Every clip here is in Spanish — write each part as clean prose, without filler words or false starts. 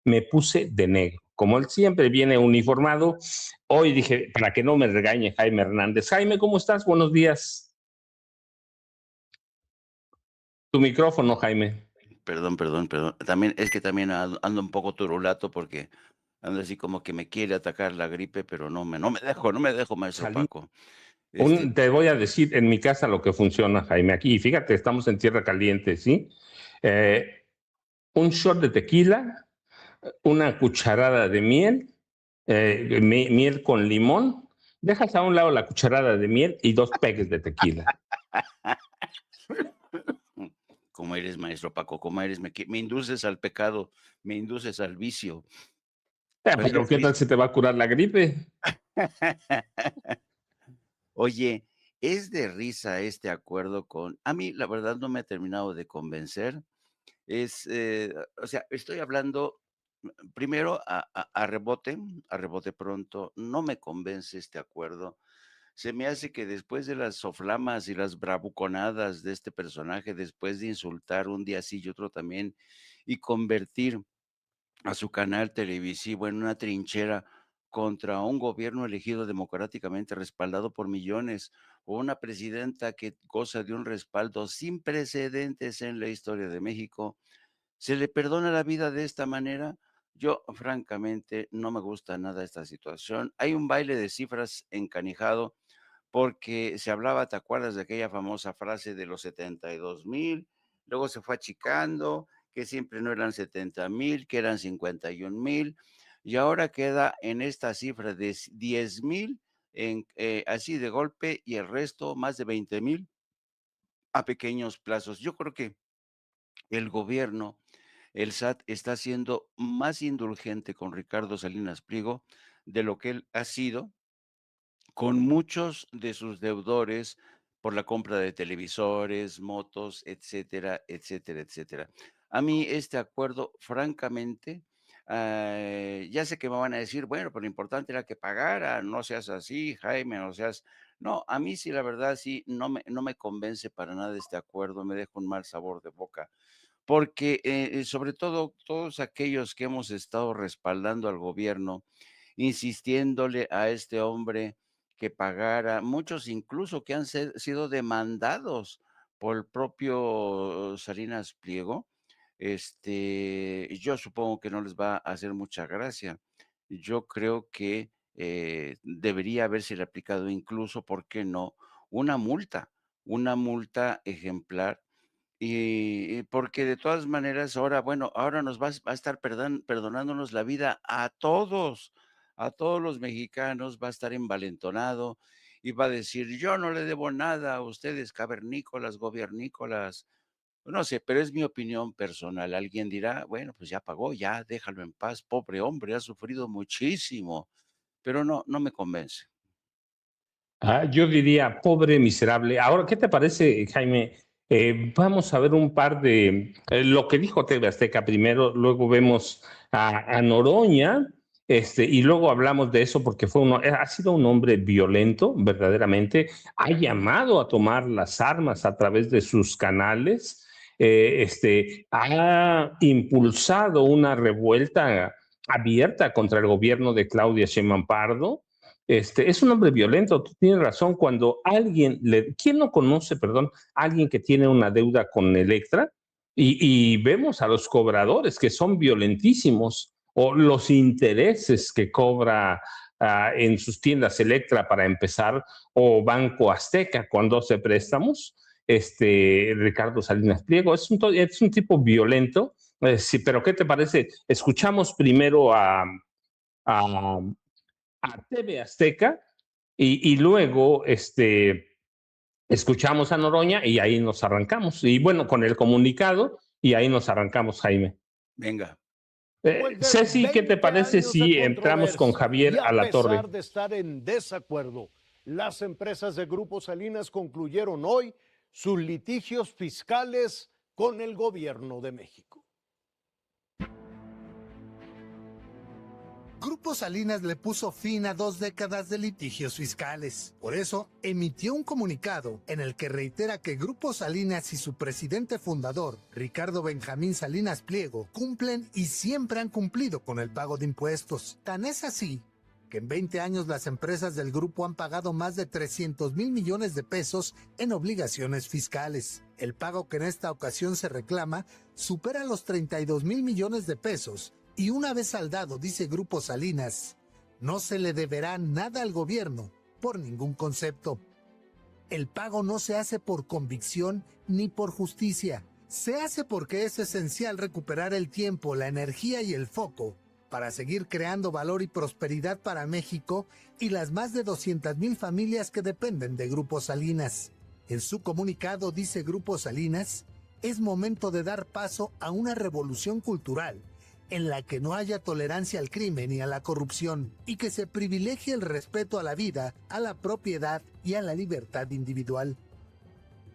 me puse de negro. Como él siempre viene uniformado, hoy dije, para que no me regañe Jaime Hernández. Jaime, ¿cómo estás? Buenos días. Tu micrófono, Jaime. Perdón. También es que también ando un poco turulato porque ando así como que me quiere atacar la gripe, pero no me dejo, maestro Salí. Paco. Este, Te voy a decir en mi casa lo que funciona, Jaime. Aquí, fíjate, estamos en tierra caliente, ¿sí? Eh, un shot de tequila, una cucharada de miel, miel con limón, dejas a un lado la cucharada de miel y 2 pegues de tequila. ¿Cómo eres, maestro Paco? ¿Cómo eres? Me induces al pecado, me induces al vicio. Oiga, Pero ¿qué tal se te va a curar la gripe? Oye, es de risa este acuerdo a mí la verdad no me ha terminado de convencer. O sea, estoy hablando primero a rebote pronto, no me convence este acuerdo. Se me hace que después de las soflamas y las bravuconadas de este personaje, después de insultar un día sí y otro también, y convertir a su canal televisivo en una trinchera contra un gobierno elegido democráticamente, respaldado por millones, o una presidenta que goza de un respaldo sin precedentes en la historia de México, ¿se le perdona la vida de esta manera? Yo, francamente, no me gusta nada esta situación. Hay un baile de cifras encanijado porque se hablaba, ¿te acuerdas de aquella famosa frase de los 72,000? Luego se fue achicando, que siempre no eran 70,000, que eran 51,000, y ahora queda en esta cifra de 10,000, así de golpe, y el resto, más de 20,000, a pequeños plazos. Yo creo que el gobierno, el SAT, está siendo más indulgente con Ricardo Salinas Pliego de lo que él ha sido con muchos de sus deudores por la compra de televisores, motos, etcétera, etcétera, etcétera. A mí este acuerdo, francamente, ya sé que me van a decir, bueno, pero lo importante era que pagara, no seas así, Jaime, no seas... No, a mí sí, la verdad, sí, no me convence para nada este acuerdo, me deja un mal sabor de boca, porque sobre todo todos aquellos que hemos estado respaldando al gobierno, insistiéndole a este hombre que pagara, muchos incluso que han sido demandados por el propio Salinas Pliego, yo supongo que no les va a hacer mucha gracia. Yo creo que debería haberse aplicado incluso, ¿por qué no? Una multa ejemplar y porque de todas maneras ahora, bueno, ahora nos va a estar perdonándonos la vida a todos los mexicanos, va a estar envalentonado y va a decir: "Yo no le debo nada a ustedes cavernícolas, gobiernícolas". No sé, pero es mi opinión personal. Alguien dirá: "Bueno, pues ya pagó, ya déjalo en paz, pobre hombre, ha sufrido muchísimo", pero no me convence. Yo diría, pobre miserable. Ahora, ¿qué te parece, Jaime? Vamos a ver un par de lo que dijo TV Azteca primero, luego vemos a Noroña, y luego hablamos de eso porque ha sido un hombre violento, verdaderamente. Ha llamado a tomar las armas a través de sus canales, ha impulsado una revuelta abierta contra el gobierno de Claudia Sheinbaum Pardo. Es un hombre violento, tú tienes razón, cuando ¿quién no conoce, perdón, alguien que tiene una deuda con Electra? Y vemos a los cobradores que son violentísimos, o los intereses que cobra en sus tiendas Electra para empezar, o Banco Azteca cuando hace préstamos, Ricardo Salinas Pliego, es un tipo violento, sí, pero ¿qué te parece? Escuchamos primero a TV Azteca y luego escuchamos a Noroña y ahí nos arrancamos. Y bueno, con el comunicado y ahí nos arrancamos, Jaime. Venga. Después de Ceci, ¿qué te 20 parece años de si entramos con controversia Javier y a a la pesar torre? de estar en desacuerdo, las empresas de Grupo Salinas concluyeron hoy sus litigios fiscales con el gobierno de México. Grupo Salinas le puso fin a 2 décadas de litigios fiscales. Por eso, emitió un comunicado en el que reitera que Grupo Salinas y su presidente fundador, Ricardo Benjamín Salinas Pliego, cumplen y siempre han cumplido con el pago de impuestos. Tan es así que en 20 años las empresas del grupo han pagado más de 300,000 millones de pesos en obligaciones fiscales. El pago que en esta ocasión se reclama supera los 32,000 millones de pesos y una vez saldado, dice Grupo Salinas, no se le deberá nada al gobierno por ningún concepto. El pago no se hace por convicción ni por justicia. Se hace porque es esencial recuperar el tiempo, la energía y el foco para seguir creando valor y prosperidad para México y las más de 200,000 familias que dependen de Grupo Salinas. En su comunicado dice Grupo Salinas, es momento de dar paso a una revolución cultural en la que no haya tolerancia al crimen y a la corrupción y que se privilegie el respeto a la vida, a la propiedad y a la libertad individual.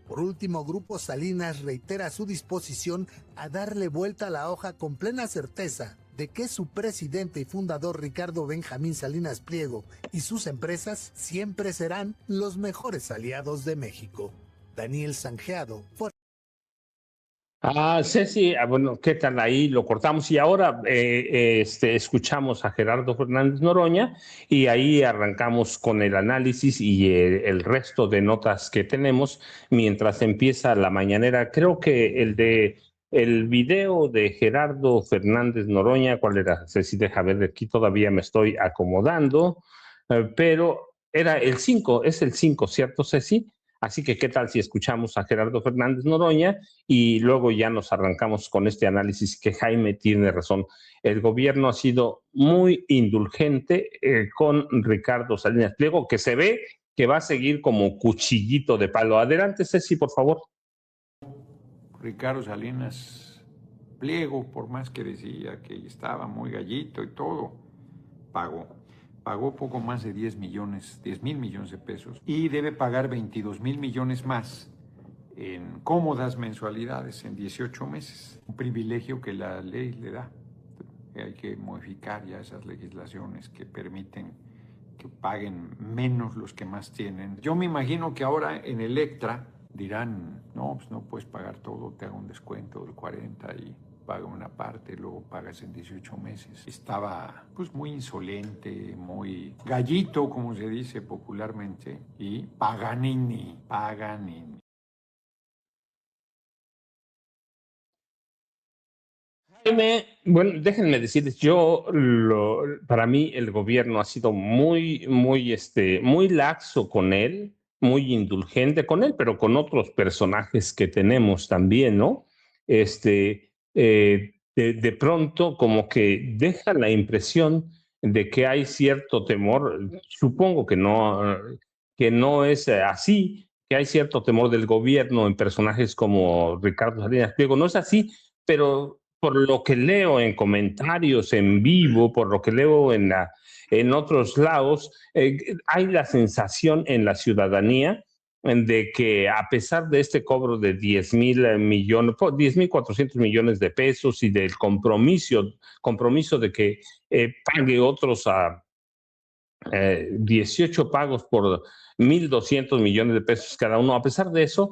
Por último, Grupo Salinas reitera su disposición a darle vuelta a la hoja con plena certeza de que su presidente y fundador Ricardo Benjamín Salinas Pliego y sus empresas siempre serán los mejores aliados de México. Daniel Sanjeado. Ceci, bueno, ¿qué tal? Ahí lo cortamos y ahora escuchamos a Gerardo Fernández Noroña y ahí arrancamos con el análisis y el resto de notas que tenemos mientras empieza la mañanera. Creo que el video de Gerardo Fernández Noroña, ¿cuál era? Ceci, deja ver, aquí todavía me estoy acomodando, pero era el 5, es el 5, ¿cierto, Ceci? Así que, ¿qué tal si escuchamos a Gerardo Fernández Noroña y luego ya nos arrancamos con este análisis que Jaime tiene razón? El gobierno ha sido muy indulgente con Ricardo Salinas Pliego, que se ve que va a seguir como cuchillito de palo. Adelante, Ceci, por favor. Ricardo Salinas Pliego, por más que decía que estaba muy gallito y todo, pagó poco más de 10 mil millones de pesos y debe pagar 22,000 millones más en cómodas mensualidades en 18 meses. Un privilegio que la ley le da. Hay que modificar ya esas legislaciones que permiten que paguen menos los que más tienen. Yo me imagino que ahora en Electra dirán, no, pues no puedes pagar todo, te hago un descuento del 40 y paga una parte, luego pagas en 18 meses. Estaba pues muy insolente, muy gallito, como se dice popularmente, y Paganini. Jaime, bueno, déjenme decirles, para mí el gobierno ha sido muy laxo con él, muy indulgente con él, pero con otros personajes que tenemos también, ¿no? De pronto como que deja la impresión de que hay cierto temor, supongo que no es así, que hay cierto temor del gobierno en personajes como Ricardo Salinas Pliego, no es así, pero por lo que leo en comentarios en vivo, por lo que leo en otros lados, hay la sensación en la ciudadanía de que a pesar de este cobro de 10,000 millones, 10,400 millones de pesos y del compromiso de que pague otros a 18 pagos por 1,200 millones de pesos cada uno, a pesar de eso,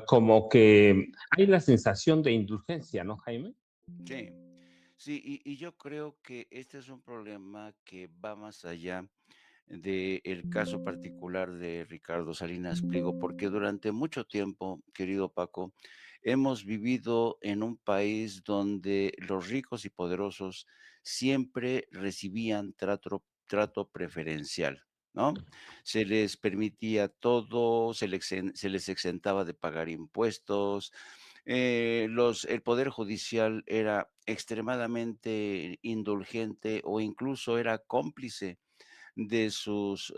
como que hay la sensación de indulgencia, ¿no, Jaime? Sí, sí, y yo creo que este es un problema que va más allá del caso particular de Ricardo Salinas Pliego, porque durante mucho tiempo, querido Paco, hemos vivido en un país donde los ricos y poderosos siempre recibían trato preferencial, ¿no? Se les permitía todo, se les exentaba de pagar impuestos, el Poder Judicial era extremadamente indulgente o incluso era cómplice de sus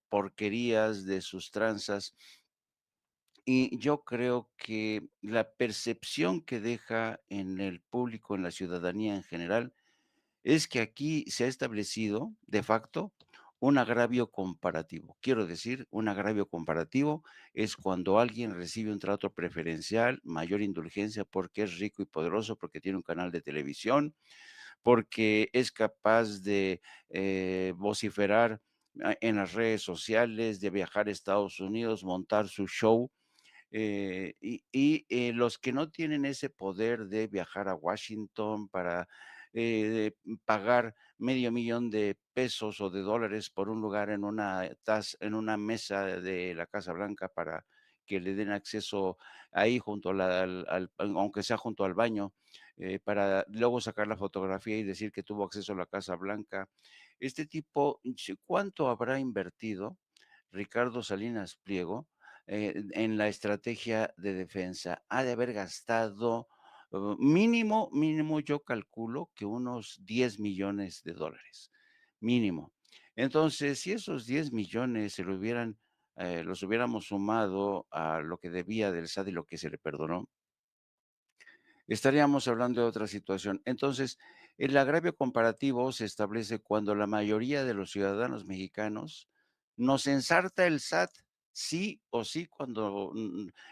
porquerías, de sus tranzas. Y yo creo que la percepción que deja en el público, en la ciudadanía en general, es que aquí se ha establecido de facto un agravio comparativo. Quiero decir, un agravio comparativo es cuando alguien recibe un trato preferencial, mayor indulgencia porque es rico y poderoso, porque tiene un canal de televisión, porque es capaz de vociferar en las redes sociales, de viajar a Estados Unidos, montar su show. Los que no tienen ese poder de viajar a Washington para pagar $500,000 o de dólares por un lugar en una mesa de la Casa Blanca para que le den acceso ahí junto aunque sea junto al baño, para luego sacar la fotografía y decir que tuvo acceso a la Casa Blanca. Este tipo, ¿cuánto habrá invertido Ricardo Salinas Pliego en la estrategia de defensa? Ha de haber gastado mínimo, mínimo, yo calculo que unos $10 millones, mínimo. Entonces, si esos 10 millones los hubiéramos sumado a lo que debía del SAT y lo que se le perdonó, estaríamos hablando de otra situación. Entonces, el agravio comparativo se establece cuando la mayoría de los ciudadanos mexicanos nos ensarta el SAT sí o sí cuando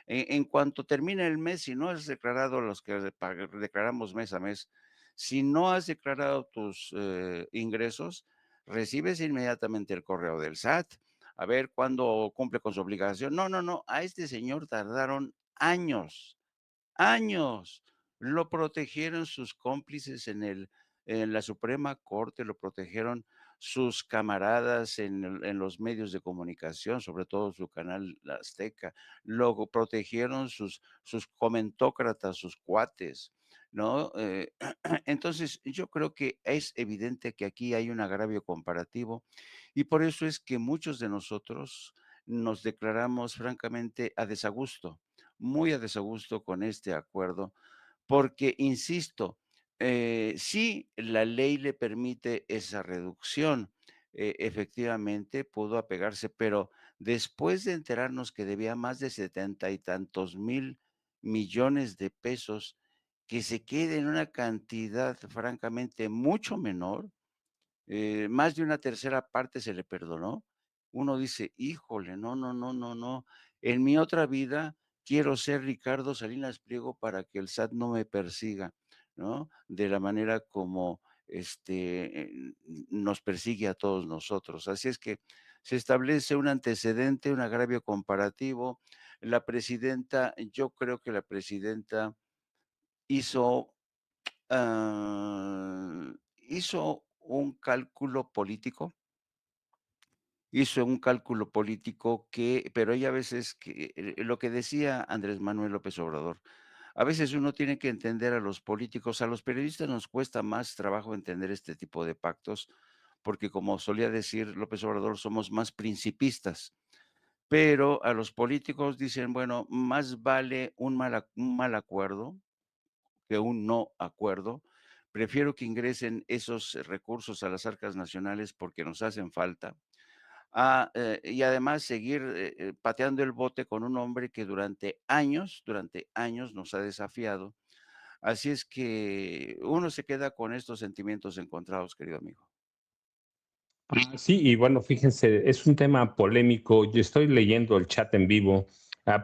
en cuanto termine el mes, si no has declarado los que declaramos mes a mes, si no has declarado tus ingresos, recibes inmediatamente el correo del SAT a ver cuándo cumple con su obligación. No, no, no, a este señor tardaron años, años. Lo protegieron sus cómplices en la Suprema Corte, lo protegieron sus camaradas en los medios de comunicación, sobre todo su canal La Azteca, lo protegieron sus comentócratas, sus cuates, ¿no? Entonces, yo creo que es evidente que aquí hay un agravio comparativo y por eso es que muchos de nosotros nos declaramos francamente a desagusto, muy a desagusto con este acuerdo, porque, insisto, sí, la ley le permite esa reducción, efectivamente pudo apegarse, pero después de enterarnos que debía más de 70 y tantos mil millones de pesos, que se quede en una cantidad francamente mucho menor, más de una tercera parte se le perdonó. Uno dice, híjole, no, no, no, no, no. En mi otra vida quiero ser Ricardo Salinas Pliego para que el SAT no me persiga, ¿no? De la manera como nos persigue a todos nosotros. Así es que se establece un antecedente, un agravio comparativo. Yo creo que la presidenta hizo hizo un cálculo político, pero hay a veces que, lo que decía Andrés Manuel López Obrador, a veces uno tiene que entender a los políticos, a los periodistas nos cuesta más trabajo entender este tipo de pactos, porque como solía decir López Obrador, somos más principistas, pero a los políticos dicen, bueno, más vale un mal acuerdo que un no acuerdo. Prefiero que ingresen esos recursos a las arcas nacionales porque nos hacen falta. Y además seguir pateando el bote con un hombre que durante años nos ha desafiado. Así es que uno se queda con estos sentimientos encontrados, querido amigo. Sí, y bueno, fíjense, es un tema polémico. Yo estoy leyendo el chat en vivo.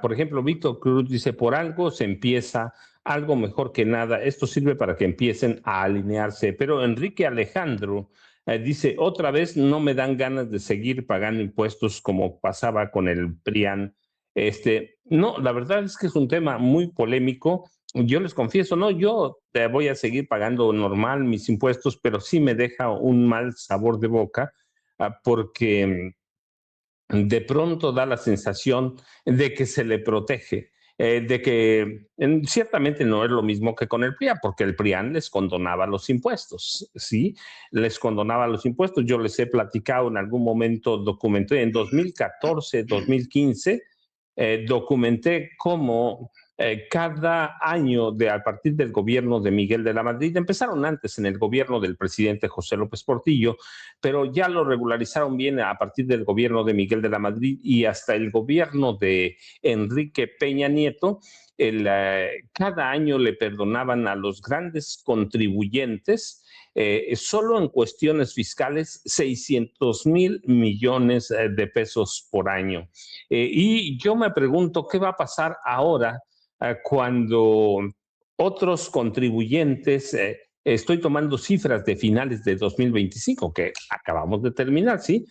Por ejemplo, Víctor Cruz dice, por algo se empieza, algo mejor que nada. Esto sirve para que empiecen a alinearse. Pero Enrique Alejandro dice, otra vez no me dan ganas de seguir pagando impuestos como pasaba con el PRIAN. No, la verdad es que es un tema muy polémico. Yo les confieso, no, yo voy a seguir pagando normal mis impuestos, pero sí me deja un mal sabor de boca porque de pronto da la sensación de que se le protege, de que ciertamente no es lo mismo que con el PRIAN, porque el PRIAN les condonaba los impuestos, ¿sí? Les condonaba los impuestos. Yo les he platicado en algún momento, documenté en 2014, 2015, documenté cómo cada año a partir del gobierno de Miguel de la Madrid, empezaron antes en el gobierno del presidente José López Portillo, pero ya lo regularizaron bien a partir del gobierno de Miguel de la Madrid y hasta el gobierno de Enrique Peña Nieto. Cada año le perdonaban a los grandes contribuyentes solo en cuestiones fiscales 600,000 millones de pesos por año. Y yo me pregunto qué va a pasar ahora cuando otros contribuyentes estoy tomando cifras de finales de 2025, que acabamos de terminar, ¿sí?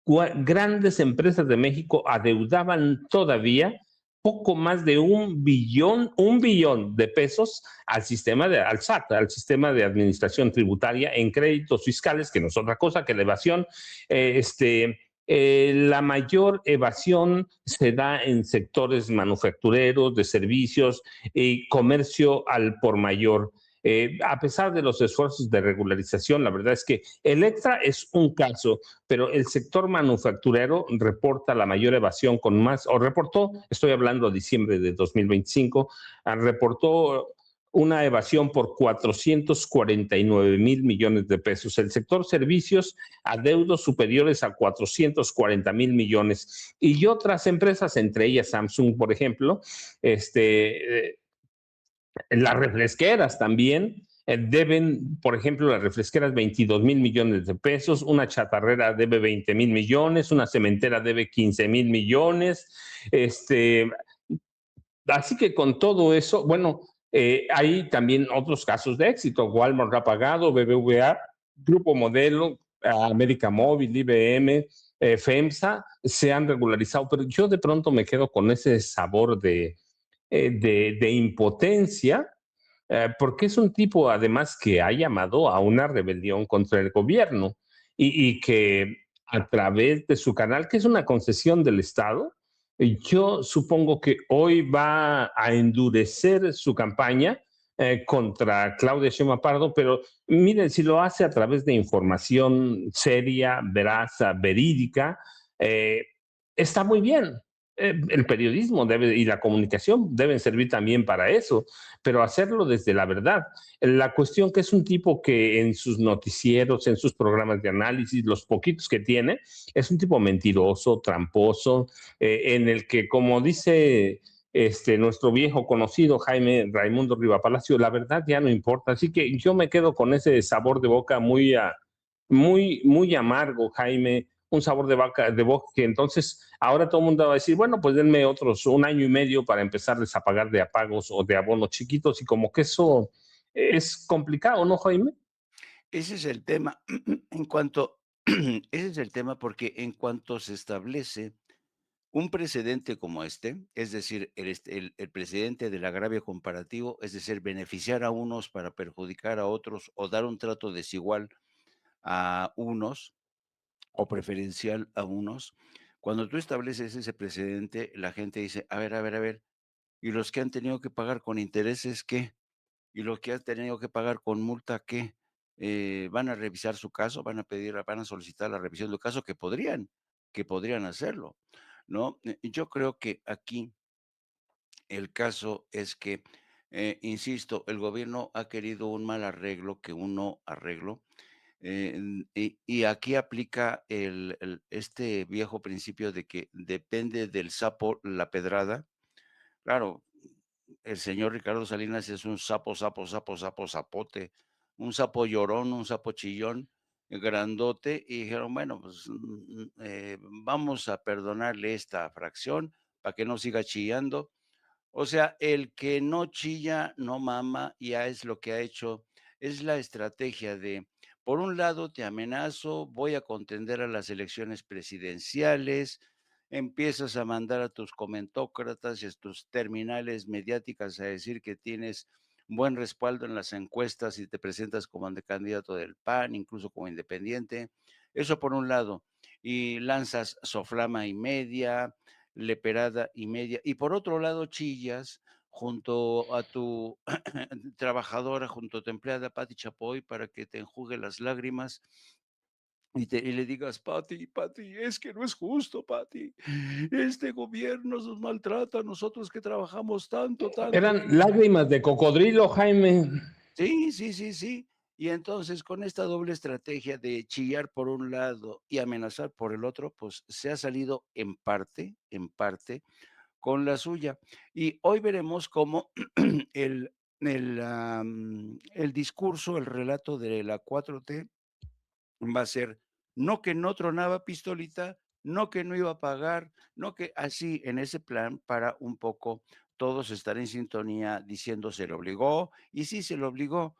Grandes empresas de México adeudaban todavía poco más de un billón de pesos al SAT, al sistema de administración tributaria en créditos fiscales, que no es otra cosa que la evasión. La mayor evasión se da en sectores manufactureros, de servicios y comercio al por mayor. A pesar de los esfuerzos de regularización, la verdad es que Electra es un caso, pero el sector manufacturero reporta la mayor evasión con más, o reportó, estoy hablando de diciembre de 2025, reportó una evasión por 449 mil millones de pesos. El sector servicios, adeudos superiores a 440 mil millones. Y otras empresas, entre ellas Samsung, por ejemplo, las refresqueras también deben, por ejemplo, las refresqueras 22 mil millones de pesos, una chatarrera debe 20 mil millones, una cementera debe 15 mil millones. Así que con todo eso, bueno, hay también otros casos de éxito. Walmart ha pagado, BBVA, Grupo Modelo, América Móvil, IBM, FEMSA, se han regularizado, pero yo de pronto me quedo con ese sabor de impotencia, porque es un tipo además que ha llamado a una rebelión contra el gobierno y que a través de su canal, que es una concesión del Estado, yo supongo que hoy va a endurecer su campaña contra Claudia Sheinbaum Pardo, pero miren, si lo hace a través de información seria, veraz, verídica, eh, está muy bien. El periodismo debe, y la comunicación deben servir también para eso, pero hacerlo desde la verdad. La cuestión que es un tipo que en sus noticieros, en sus programas de análisis, los poquitos que tiene, es un tipo mentiroso, tramposo, en el que, como dice nuestro viejo conocido Jaime Raimundo Riva Palacio, la verdad ya no importa. Así que yo me quedo con ese sabor de boca muy amargo, Jaime, un sabor de boca que entonces ahora todo el mundo va a decir, bueno, pues denme otros un año y medio para empezarles a pagar de apagos o de abonos chiquitos y como que eso es complicado, ¿no, Jaime? Ese es el tema. En cuanto, ese es el tema porque en cuanto se establece un precedente como este, es decir, el precedente del agravio comparativo, es decir, beneficiar a unos para perjudicar a otros o dar un trato desigual a unos o preferencial a unos, cuando tú estableces ese precedente, la gente dice, a ver, ¿y los que han tenido que pagar con intereses qué? ¿Y los que han tenido que pagar con multa qué? ¿Van a revisar su caso? ¿Van a solicitar la revisión del caso? Que podrían hacerlo, ¿no? Yo creo que aquí el caso es que, insisto, el gobierno ha querido un mal arreglo que un no arreglo, y aquí aplica este viejo principio de que depende del sapo la pedrada. Claro, el señor Ricardo Salinas es un zapote, un sapo llorón, un sapo chillón, grandote, y dijeron, bueno, pues vamos a perdonarle esta fracción para que no siga chillando. O sea, el que no chilla, no mama, ya es lo que ha hecho, es la estrategia de, por un lado, te amenazo, voy a contender a las elecciones presidenciales, empiezas a mandar a tus comentócratas y a tus terminales mediáticas a decir que tienes buen respaldo en las encuestas y te presentas como candidato del PAN, incluso como independiente. Eso por un lado. Y lanzas soflama y media, leperada y media. Y por otro lado, chillas junto a tu trabajadora, junto a tu empleada Pati Chapoy para que te enjugue las lágrimas y le digas, Pati, es que no es justo, Pati. Este gobierno nos maltrata a nosotros que trabajamos tanto. Eran lágrimas de cocodrilo, Jaime. Sí, sí, sí, sí. Y entonces con esta doble estrategia de chillar por un lado y amenazar por el otro, pues se ha salido en parte, con la suya. Y hoy veremos cómo el discurso, el relato de la 4T va a ser, no que no tronaba pistolita, no que no iba a pagar, no que así en ese plan para un poco todos estar en sintonía diciendo se le obligó, y sí se le obligó,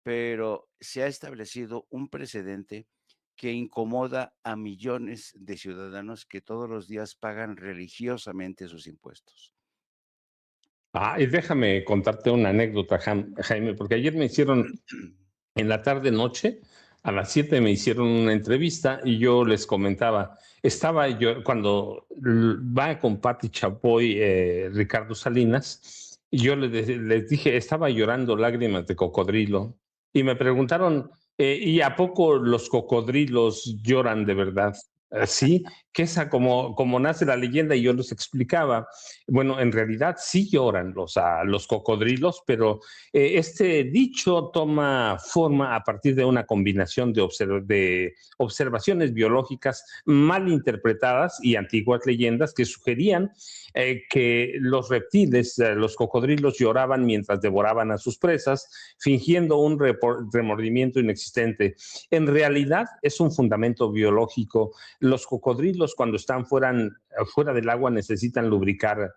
pero se ha establecido un precedente que incomoda a millones de ciudadanos que todos los días pagan religiosamente sus impuestos. Y déjame contarte una anécdota, Jaime, porque ayer me hicieron en la tarde-noche, a las 7 me hicieron una entrevista y yo les comentaba, estaba yo, cuando va con Pati Chapoy, Ricardo Salinas, y yo les dije, estaba llorando lágrimas de cocodrilo, y me preguntaron, ¿y a poco los cocodrilos lloran de verdad? Sí, que esa como nace la leyenda y yo les explicaba, bueno, en realidad sí lloran los cocodrilos, pero este dicho toma forma a partir de una combinación de observaciones biológicas mal interpretadas y antiguas leyendas que sugerían que los reptiles, los cocodrilos, lloraban mientras devoraban a sus presas, fingiendo un remordimiento inexistente. En realidad es un fundamento biológico. Los cocodrilos, cuando están fuera del agua, necesitan lubricar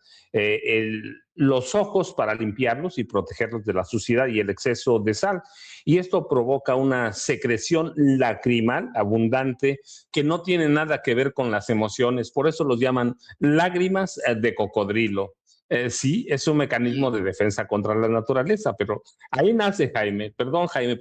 los ojos para limpiarlos y protegerlos de la suciedad y el exceso de sal. Y esto provoca una secreción lacrimal abundante que no tiene nada que ver con las emociones. Por eso los llaman lágrimas de cocodrilo. Sí, es un mecanismo de defensa contra la naturaleza, pero ahí nace Jaime. Perdón, Jaime,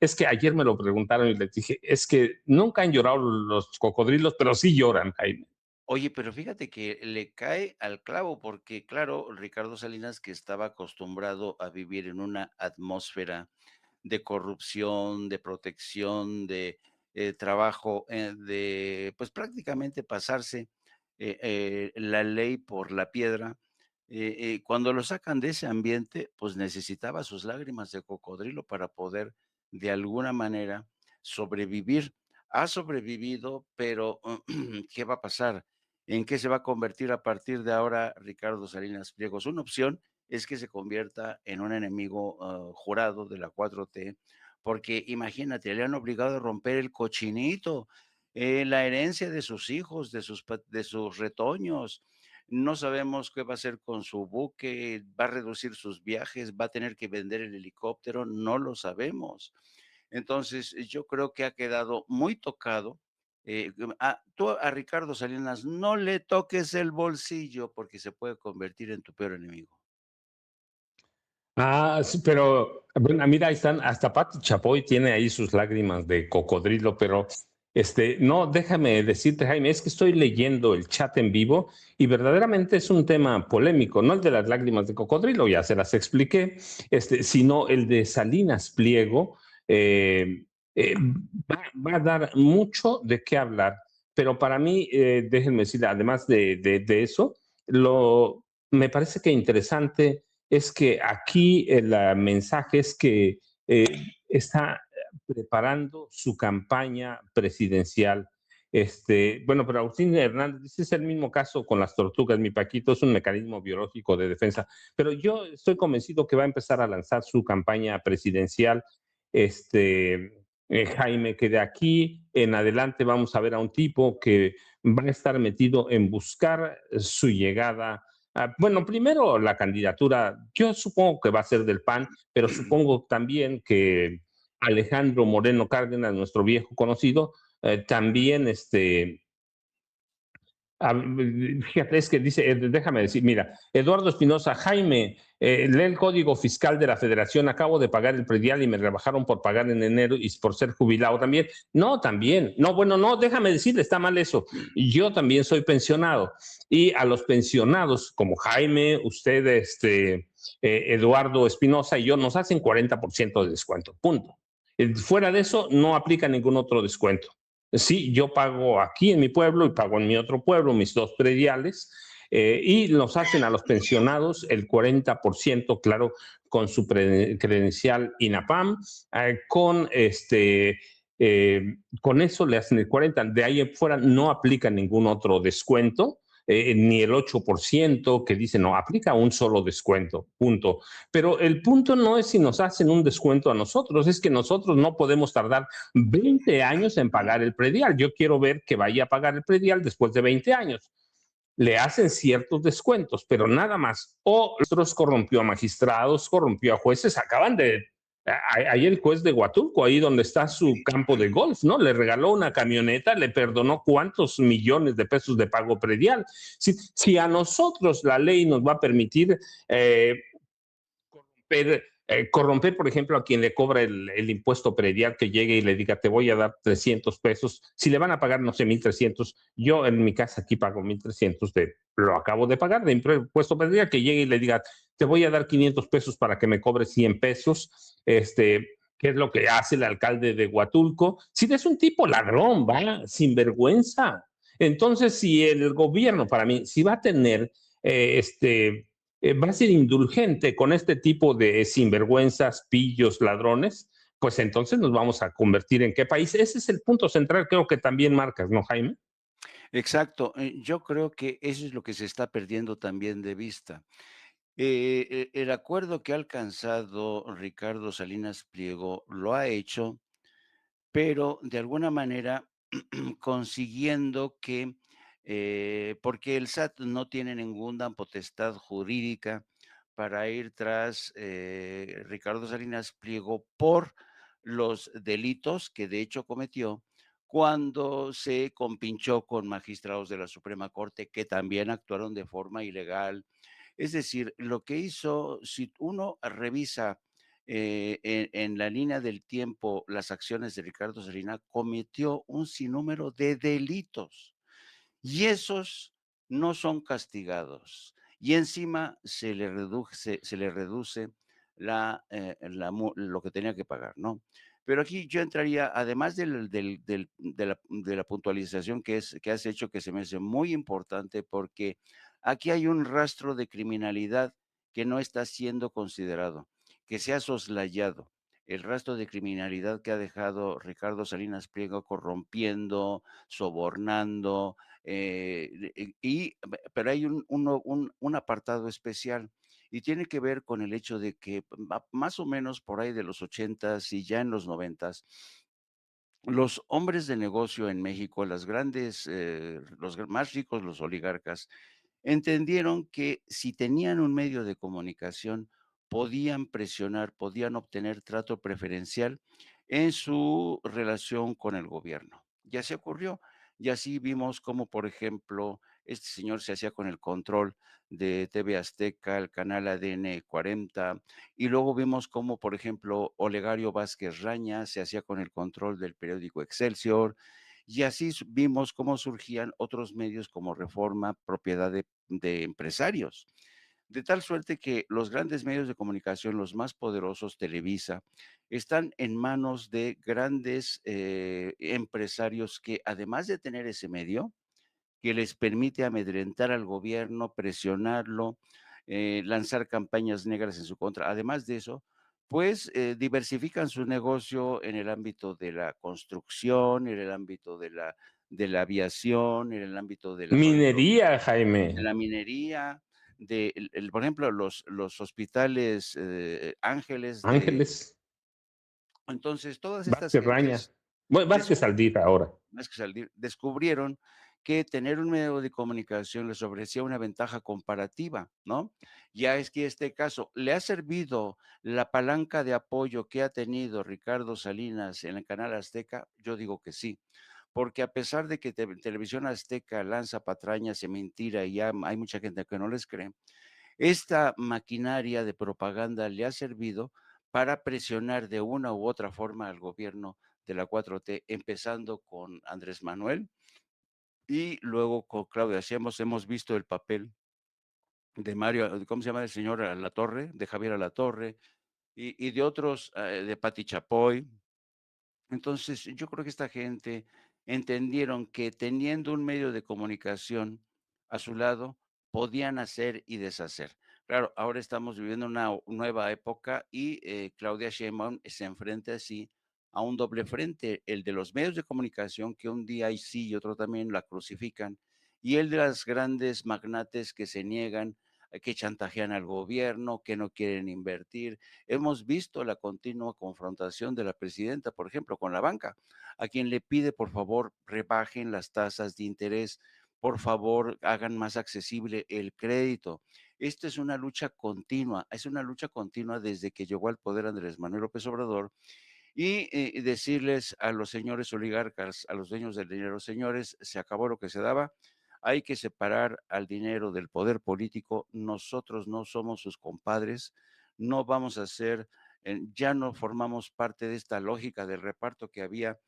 es que ayer me lo preguntaron y les dije, es que nunca han llorado los cocodrilos, pero sí lloran, Jaime. Oye, pero fíjate que le cae al clavo, porque claro, Ricardo Salinas, que estaba acostumbrado a vivir en una atmósfera de corrupción, de protección, de trabajo, de pues prácticamente pasarse la ley por la piedra. Cuando lo sacan de ese ambiente, pues necesitaba sus lágrimas de cocodrilo para poder de alguna manera sobrevivir. Ha sobrevivido, pero ¿qué va a pasar? ¿En qué se va a convertir a partir de ahora Ricardo Salinas Pliego? Una opción es que se convierta en un enemigo jurado de la 4T, porque imagínate, le han obligado a romper el cochinito, la herencia de sus hijos, de sus retoños. No sabemos qué va a hacer con su buque, va a reducir sus viajes, va a tener que vender el helicóptero, no lo sabemos. Entonces, yo creo que ha quedado muy tocado. Tú a Ricardo Salinas no le toques el bolsillo porque se puede convertir en tu peor enemigo. Sí, pero bueno, mira, ahí están, hasta Pati Chapoy tiene ahí sus lágrimas de cocodrilo, pero no, déjame decirte, Jaime, es que estoy leyendo el chat en vivo y verdaderamente es un tema polémico, no el de las lágrimas de cocodrilo, ya se las expliqué, sino el de Salinas Pliego, eh, va a dar mucho de qué hablar, pero para mí, déjenme decir, además de eso, me parece que interesante es que aquí el mensaje es que está preparando su campaña presidencial. Bueno, pero Agustín Hernández dice, es el mismo caso con las tortugas, mi Paquito, es un mecanismo biológico de defensa, pero yo estoy convencido que va a empezar a lanzar su campaña presidencial, Jaime, que de aquí en adelante vamos a ver a un tipo que va a estar metido en buscar su llegada. Bueno, primero la candidatura, yo supongo que va a ser del PAN, pero supongo también que Alejandro Moreno Cárdenas, nuestro viejo conocido, también fíjate, es que dice, déjame decir, mira, Eduardo Espinosa, Jaime, lee el código fiscal de la Federación, acabo de pagar el predial y me rebajaron por pagar en enero y por ser jubilado también. No, también, no, bueno, no, déjame decirle, está mal eso. Yo también soy pensionado y a los pensionados como Jaime, usted, Eduardo Espinosa y yo, nos hacen 40% de descuento, punto. Fuera de eso, no aplica ningún otro descuento. Sí, yo pago aquí en mi pueblo y pago en mi otro pueblo mis dos prediales y nos hacen a los pensionados el 40%, claro, con su credencial INAPAM, con eso le hacen el 40%, de ahí en fuera no aplica ningún otro descuento. Ni el 8% que dice no, aplica un solo descuento, punto. Pero el punto no es si nos hacen un descuento a nosotros, es que nosotros no podemos tardar 20 años en pagar el predial. Yo quiero ver que vaya a pagar el predial después de 20 años. Le hacen ciertos descuentos, pero nada más. O otros corrompió a magistrados, corrompió a jueces, acaban de Ahí el juez de Huatulco, ahí donde está su campo de golf, ¿no? Le regaló una camioneta, le perdonó cuántos millones de pesos de pago predial. Si a nosotros la ley nos va a permitir corromper, por ejemplo, a quien le cobra el impuesto predial, que llegue y le diga, te voy a dar 300 pesos, si le van a pagar, no sé, 1,300, yo en mi casa aquí pago 1,300, lo acabo de pagar de impuesto predial, que llegue y le diga, te voy a dar 500 pesos para que me cobre 100 pesos, ¿qué es lo que hace el alcalde de Huatulco? Si es un tipo ladrón, va, sin vergüenza. Entonces, si el gobierno, para mí, si va a tener va a ser indulgente con este tipo de sinvergüenzas, pillos, ladrones, pues entonces nos vamos a convertir en qué país. Ese es el punto central, creo que también marcas, ¿no, Jaime? Exacto, yo creo que eso es lo que se está perdiendo también de vista. El acuerdo que ha alcanzado Ricardo Salinas Pliego lo ha hecho, pero de alguna manera consiguiendo que, porque el SAT no tiene ninguna potestad jurídica para ir tras Ricardo Salinas Pliego por los delitos que de hecho cometió cuando se compinchó con magistrados de la Suprema Corte que también actuaron de forma ilegal. Es decir, lo que hizo, si uno revisa en la línea del tiempo las acciones de Ricardo Salinas, cometió un sinnúmero de delitos y esos no son castigados. Y encima se le reduce lo que tenía que pagar, ¿no? Pero aquí yo entraría, además de la puntualización que has hecho, que se me hace muy importante, porque aquí hay un rastro de criminalidad que no está siendo considerado, que se ha soslayado. El rastro de criminalidad que ha dejado Ricardo Salinas Pliego corrompiendo, sobornando, pero hay un apartado especial y tiene que ver con el hecho de que más o menos por ahí de los 80s y ya en los 90s, los hombres de negocio en México, los más ricos, los oligarcas, entendieron que si tenían un medio de comunicación, podían presionar, podían obtener trato preferencial en su relación con el gobierno. Y así ocurrió. Y así vimos cómo, por ejemplo, este señor se hacía con el control de TV Azteca, el canal ADN 40, y luego vimos cómo, por ejemplo, Olegario Vázquez Raña se hacía con el control del periódico Excelsior, y así vimos cómo surgían otros medios como Reforma, propiedad de empresarios. De tal suerte que los grandes medios de comunicación, los más poderosos, Televisa, están en manos de grandes empresarios que, además de tener ese medio, que les permite amedrentar al gobierno, presionarlo, lanzar campañas negras en su contra. Además de eso, pues diversifican su negocio en el ámbito de la construcción, en el ámbito de la aviación, en el ámbito de la, por ejemplo, Minería, de Jaime. la minería, por ejemplo, los hospitales Ángeles Ángeles, entonces todas estas Vázquez Raña. gentes Bueno, Vázquez Aldita ahora. más que salir, descubrieron que tener un medio de comunicación les ofrecía una ventaja comparativa, ¿no? Ya es que este caso, ¿le ha servido la palanca de apoyo que ha tenido Ricardo Salinas en el canal Azteca? Yo digo que sí, porque a pesar de que Televisión Azteca lanza patrañas y mentira y ya hay mucha gente que no les cree, esta maquinaria de propaganda le ha servido para presionar de una u otra forma al gobierno de la 4T, empezando con Andrés Manuel y luego con Claudia Sheinbaum. Hemos visto el papel de Mario, ¿cómo se llama el señor Alatorre? De Javier Alatorre y de otros, de Pati Chapoy. Entonces, yo creo que esta gente entendieron que teniendo un medio de comunicación a su lado, podían hacer y deshacer. Claro, ahora estamos viviendo una nueva época y Claudia Sheinbaum se enfrenta así a un doble frente, el de los medios de comunicación que un día y sí y otro también la crucifican, y el de las grandes magnates que se niegan, que chantajean al gobierno, que no quieren invertir. Hemos visto la continua confrontación de la presidenta, por ejemplo, con la banca, a quien le pide, por favor, rebajen las tasas de interés, por favor, hagan más accesible el crédito. Esto es una lucha continua desde que llegó al poder Andrés Manuel López Obrador y decirles a los señores oligarcas, a los dueños del dinero, señores, se acabó lo que se daba, hay que separar al dinero del poder político, nosotros no somos sus compadres, no vamos a ser, ya no formamos parte de esta lógica del reparto que había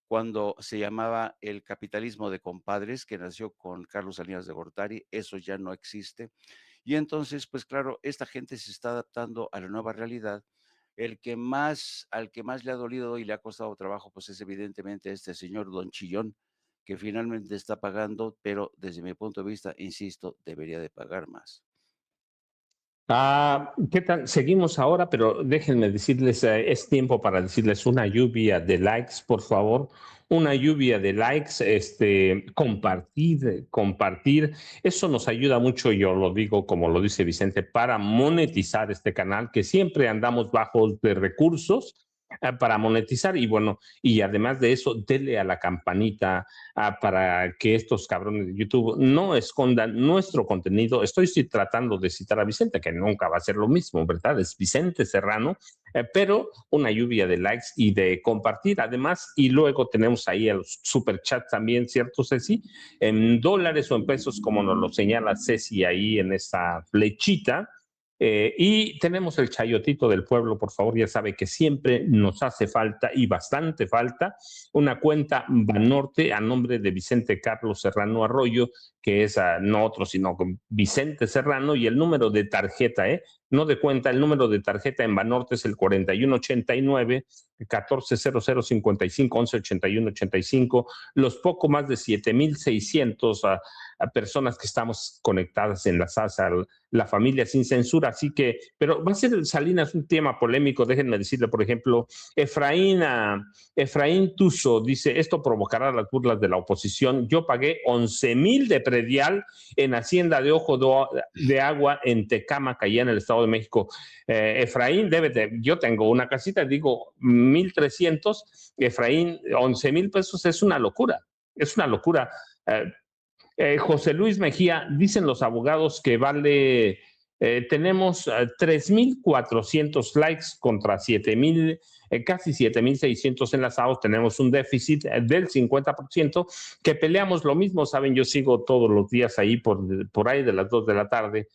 cuando se llamaba el capitalismo de compadres, que nació con Carlos Salinas de Gortari, eso ya no existe. Y entonces, pues claro, esta gente se está adaptando a la nueva realidad. Al que más le ha dolido y le ha costado trabajo, pues es evidentemente este señor Don Chillón, que finalmente está pagando, pero desde mi punto de vista, insisto, debería de pagar más. ¿Qué tal? Seguimos ahora, pero déjenme decirles, es tiempo para decirles una lluvia de likes, por favor. Una lluvia de likes, compartir. Eso nos ayuda mucho, yo lo digo como lo dice Vicente, para monetizar este canal, que siempre andamos bajos de recursos para monetizar. Y bueno, y además de eso, dele a la campanita para que estos cabrones de YouTube no escondan nuestro contenido. Estoy tratando de citar a Vicente, que nunca va a ser lo mismo, ¿verdad? Es Vicente Serrano, pero una lluvia de likes y de compartir además. Y luego tenemos ahí a los superchats también, ¿cierto, Ceci? En dólares o en pesos, como nos lo señala Ceci ahí en esta flechita. Y tenemos el chayotito del pueblo, por favor, ya sabe que siempre nos hace falta y bastante falta una cuenta Banorte a nombre de Vicente Carlos Serrano Arroyo, que es no otro, sino Vicente Serrano, y el número de tarjeta, no de cuenta, el número de tarjeta en Banorte es el 4189 140055 118185. Los poco más de 7600 personas que estamos conectadas, enlazadas a la familia sin censura. Así que, pero va a ser Salinas un tema polémico. Déjenme decirle, por ejemplo, Efraín Tuso dice: esto provocará las burlas de la oposición. Yo pagué 11,000 de predial en Hacienda de Ojo de Agua en Tecámac, allá en el Estado de México. Efraín, yo tengo una casita, digo 1,300. Efraín, 11,000 pesos es una locura. Es una locura. José Luis Mejía, dicen los abogados que vale, tenemos 3,400 likes contra 7,000, casi 7,600 enlazados. Tenemos un déficit del 50%, que peleamos lo mismo. Saben, yo sigo todos los días ahí por ahí de las 2 de la tarde.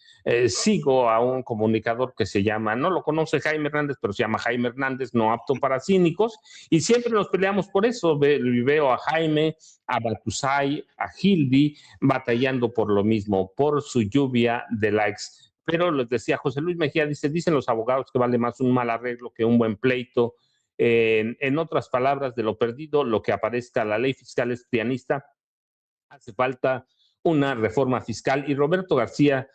Sigo a un comunicador que se llama, no lo conoce Jaime Hernández, pero se llama Jaime Hernández, no apto para cínicos, y siempre nos peleamos por eso. Veo a Jaime, a Batusay, a Hildy, batallando por lo mismo, por su lluvia de likes. Pero les decía, José Luis Mejía dice: dicen los abogados que vale más un mal arreglo que un buen pleito. En otras palabras, de lo perdido, lo que aparezca. La ley fiscal es pianista, hace falta una reforma fiscal. Y Roberto García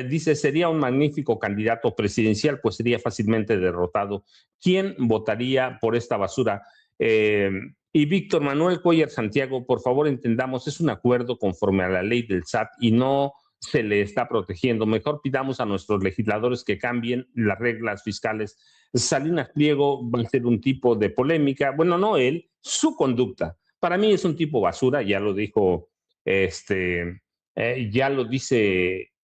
dice: sería un magnífico candidato presidencial, pues sería fácilmente derrotado. ¿Quién votaría por esta basura? Y Víctor Manuel Cuellar Santiago, por favor entendamos, es un acuerdo conforme a la ley del SAT y no se le está protegiendo. Mejor pidamos a nuestros legisladores que cambien las reglas fiscales. Salinas Pliego va a ser un tipo de polémica. Bueno, no él, su conducta. Para mí es un tipo basura, ya lo dijo, ya lo dice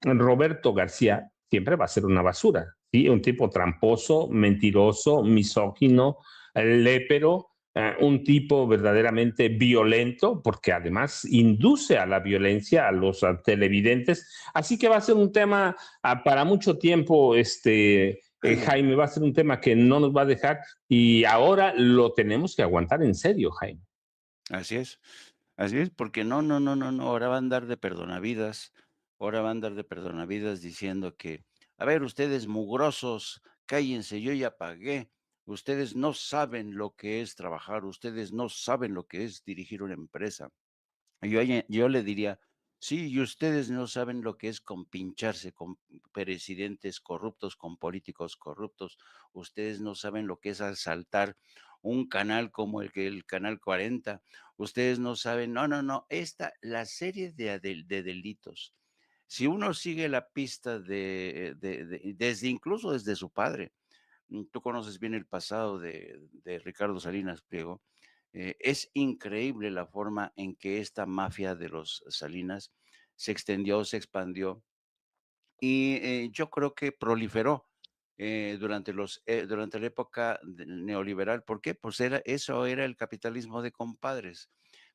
Roberto García, siempre va a ser una basura, ¿sí? Un tipo tramposo, mentiroso, misógino, lépero, un tipo verdaderamente violento, porque además induce a la violencia a los televidentes. Así que va a ser un tema para mucho tiempo, Jaime, va a ser un tema que no nos va a dejar, y ahora lo tenemos que aguantar en serio, Jaime. Así es, porque no, ahora va a andar de perdonavidas, ahora va a andar de perdonavidas diciendo que, a ver, ustedes mugrosos, cállense, yo ya pagué, ustedes no saben lo que es trabajar, ustedes no saben lo que es dirigir una empresa. Yo le diría, sí, y ustedes no saben lo que es compincharse con presidentes corruptos, con políticos corruptos. Ustedes no saben lo que es asaltar un canal como el Canal 40. Ustedes no saben, la serie de delitos. Si uno sigue la pista desde incluso desde su padre, tú conoces bien el pasado de Ricardo Salinas Pliego. Es increíble la forma en que esta mafia de los Salinas se extendió, se expandió Y yo creo que proliferó durante la época neoliberal. ¿Por qué? Pues eso era el capitalismo de compadres.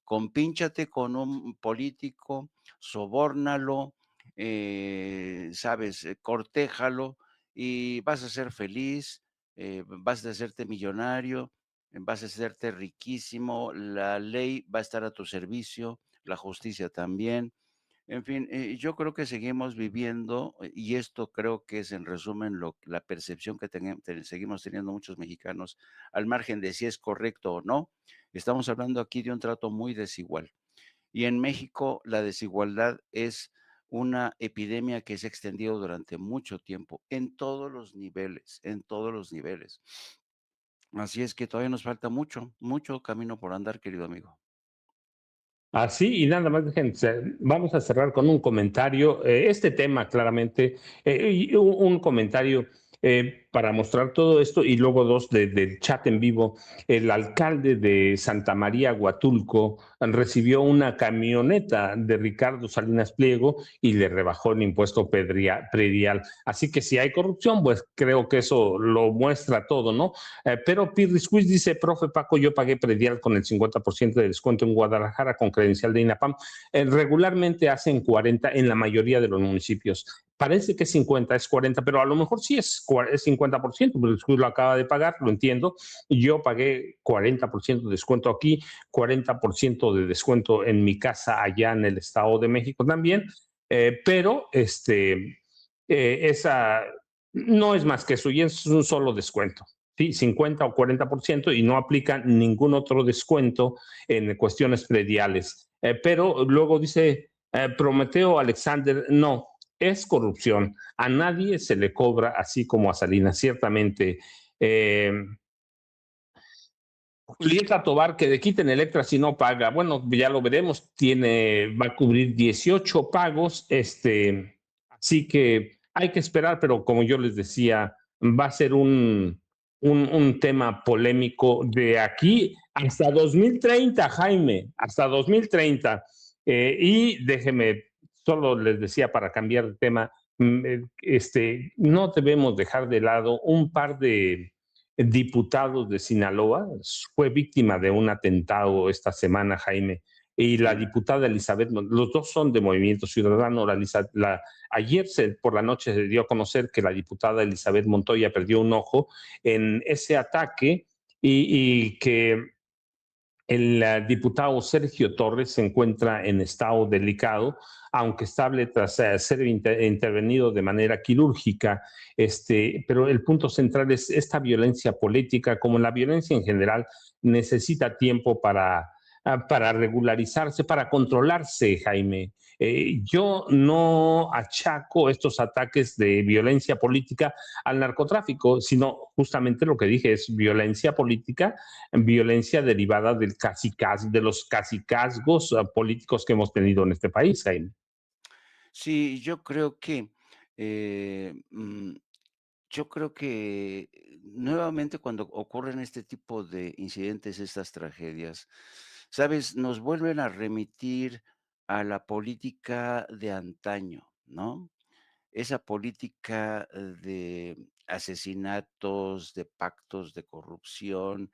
Compínchate con un político, sobórnalo, sabes, cortéjalo y vas a ser feliz, vas a hacerte millonario, vas a hacerte riquísimo, la ley va a estar a tu servicio, la justicia también. En fin, yo creo que seguimos viviendo, y esto creo que es en resumen la percepción que seguimos teniendo muchos mexicanos, al margen de si es correcto o no. Estamos hablando aquí de un trato muy desigual. Y en México la desigualdad es una epidemia que se ha extendido durante mucho tiempo, en todos los niveles, en todos los niveles. Así es que todavía nos falta mucho, mucho camino por andar, querido amigo. Así y nada más, vamos a cerrar con un comentario. Este tema claramente, y un comentario para mostrar todo esto y luego dos del chat en vivo. El alcalde de Santa María Huatulco recibió una camioneta de Ricardo Salinas Pliego y le rebajó el impuesto predial. Así que si hay corrupción, pues creo que eso lo muestra todo, ¿no? Pero Pirris Quiz dice, profe Paco, yo pagué predial con el 50% de descuento en Guadalajara con credencial de INAPAM. Regularmente hacen 40 en la mayoría de los municipios. Parece que 50, es 40, pero a lo mejor sí es 50%, porque el lo acaba de pagar, lo entiendo. Yo pagué 40% de descuento aquí, 40% de descuento en mi casa allá en el Estado de México también, pero esa no es más que eso y es un solo descuento. Sí, 50 o 40% y no aplica ningún otro descuento en cuestiones prediales. Pero luego dice Prometeo Alexander, no, es corrupción. A nadie se le cobra así como a Salinas, ciertamente. Eh, Julieta Tobar, que le quiten Electra si no paga. Bueno, ya lo veremos. Va a cubrir 18 pagos. Así que hay que esperar, pero como yo les decía, va a ser un tema polémico de aquí hasta 2030, Jaime, hasta 2030. Y déjeme, solo les decía para cambiar de tema, no debemos dejar de lado un par de diputados de Sinaloa. Fue víctima de un atentado esta semana, Jaime, y la Sí. diputada Elizabeth, los dos son de Movimiento Ciudadano. Ayer por la noche se dio a conocer que la diputada Elizabeth Montoya perdió un ojo en ese ataque y que el diputado Sergio Torres se encuentra en estado delicado, aunque estable tras ser intervenido de manera quirúrgica. Pero el punto central es esta violencia política, como la violencia en general, necesita tiempo para regularizarse, para controlarse, Jaime. Yo no achaco estos ataques de violencia política al narcotráfico, sino justamente lo que dije es violencia política, violencia derivada de los cacicazgos políticos que hemos tenido en este país, Jaime. Sí, eh, mm, yo creo que nuevamente cuando ocurren este tipo de incidentes, estas tragedias, ¿sabes? Nos vuelven a remitir a la política de antaño, ¿no? Esa política de asesinatos, de pactos de corrupción,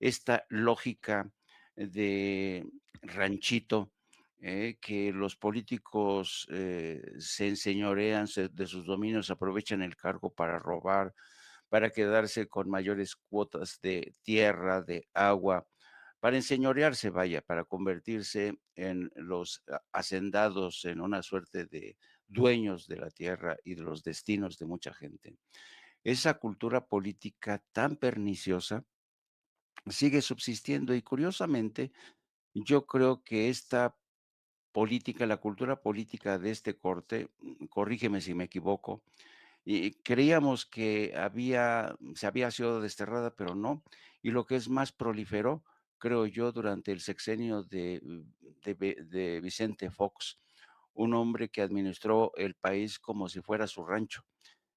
esta lógica de ranchito, que los políticos se enseñorean de sus dominios, aprovechan el cargo para robar, para quedarse con mayores cuotas de tierra, de agua, para enseñorearse, vaya, para convertirse en los hacendados, en una suerte de dueños de la tierra y de los destinos de mucha gente. Esa cultura política tan perniciosa sigue subsistiendo y curiosamente yo creo que esta política, la cultura política de este corte, corrígeme si me equivoco, y creíamos que se había sido desterrada, pero no. Y lo que es más proliferó, creo yo, durante el sexenio de Vicente Fox, un hombre que administró el país como si fuera su rancho.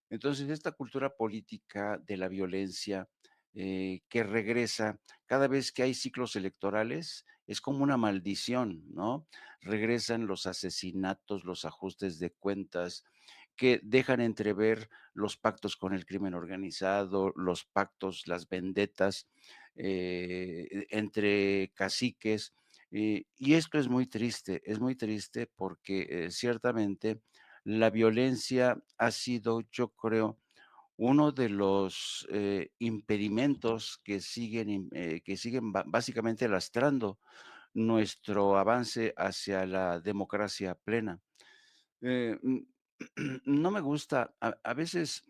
Entonces, esta cultura política de la violencia que regresa cada vez que hay ciclos electorales es como una maldición, ¿no? Regresan los asesinatos, los ajustes de cuentas, que dejan entrever los pactos con el crimen organizado, los pactos, las vendetas entre caciques. Y esto es muy triste porque ciertamente la violencia ha sido, yo creo, uno de los impedimentos que siguen básicamente lastrando nuestro avance hacia la democracia plena. Eh, mm, no me gusta, a veces,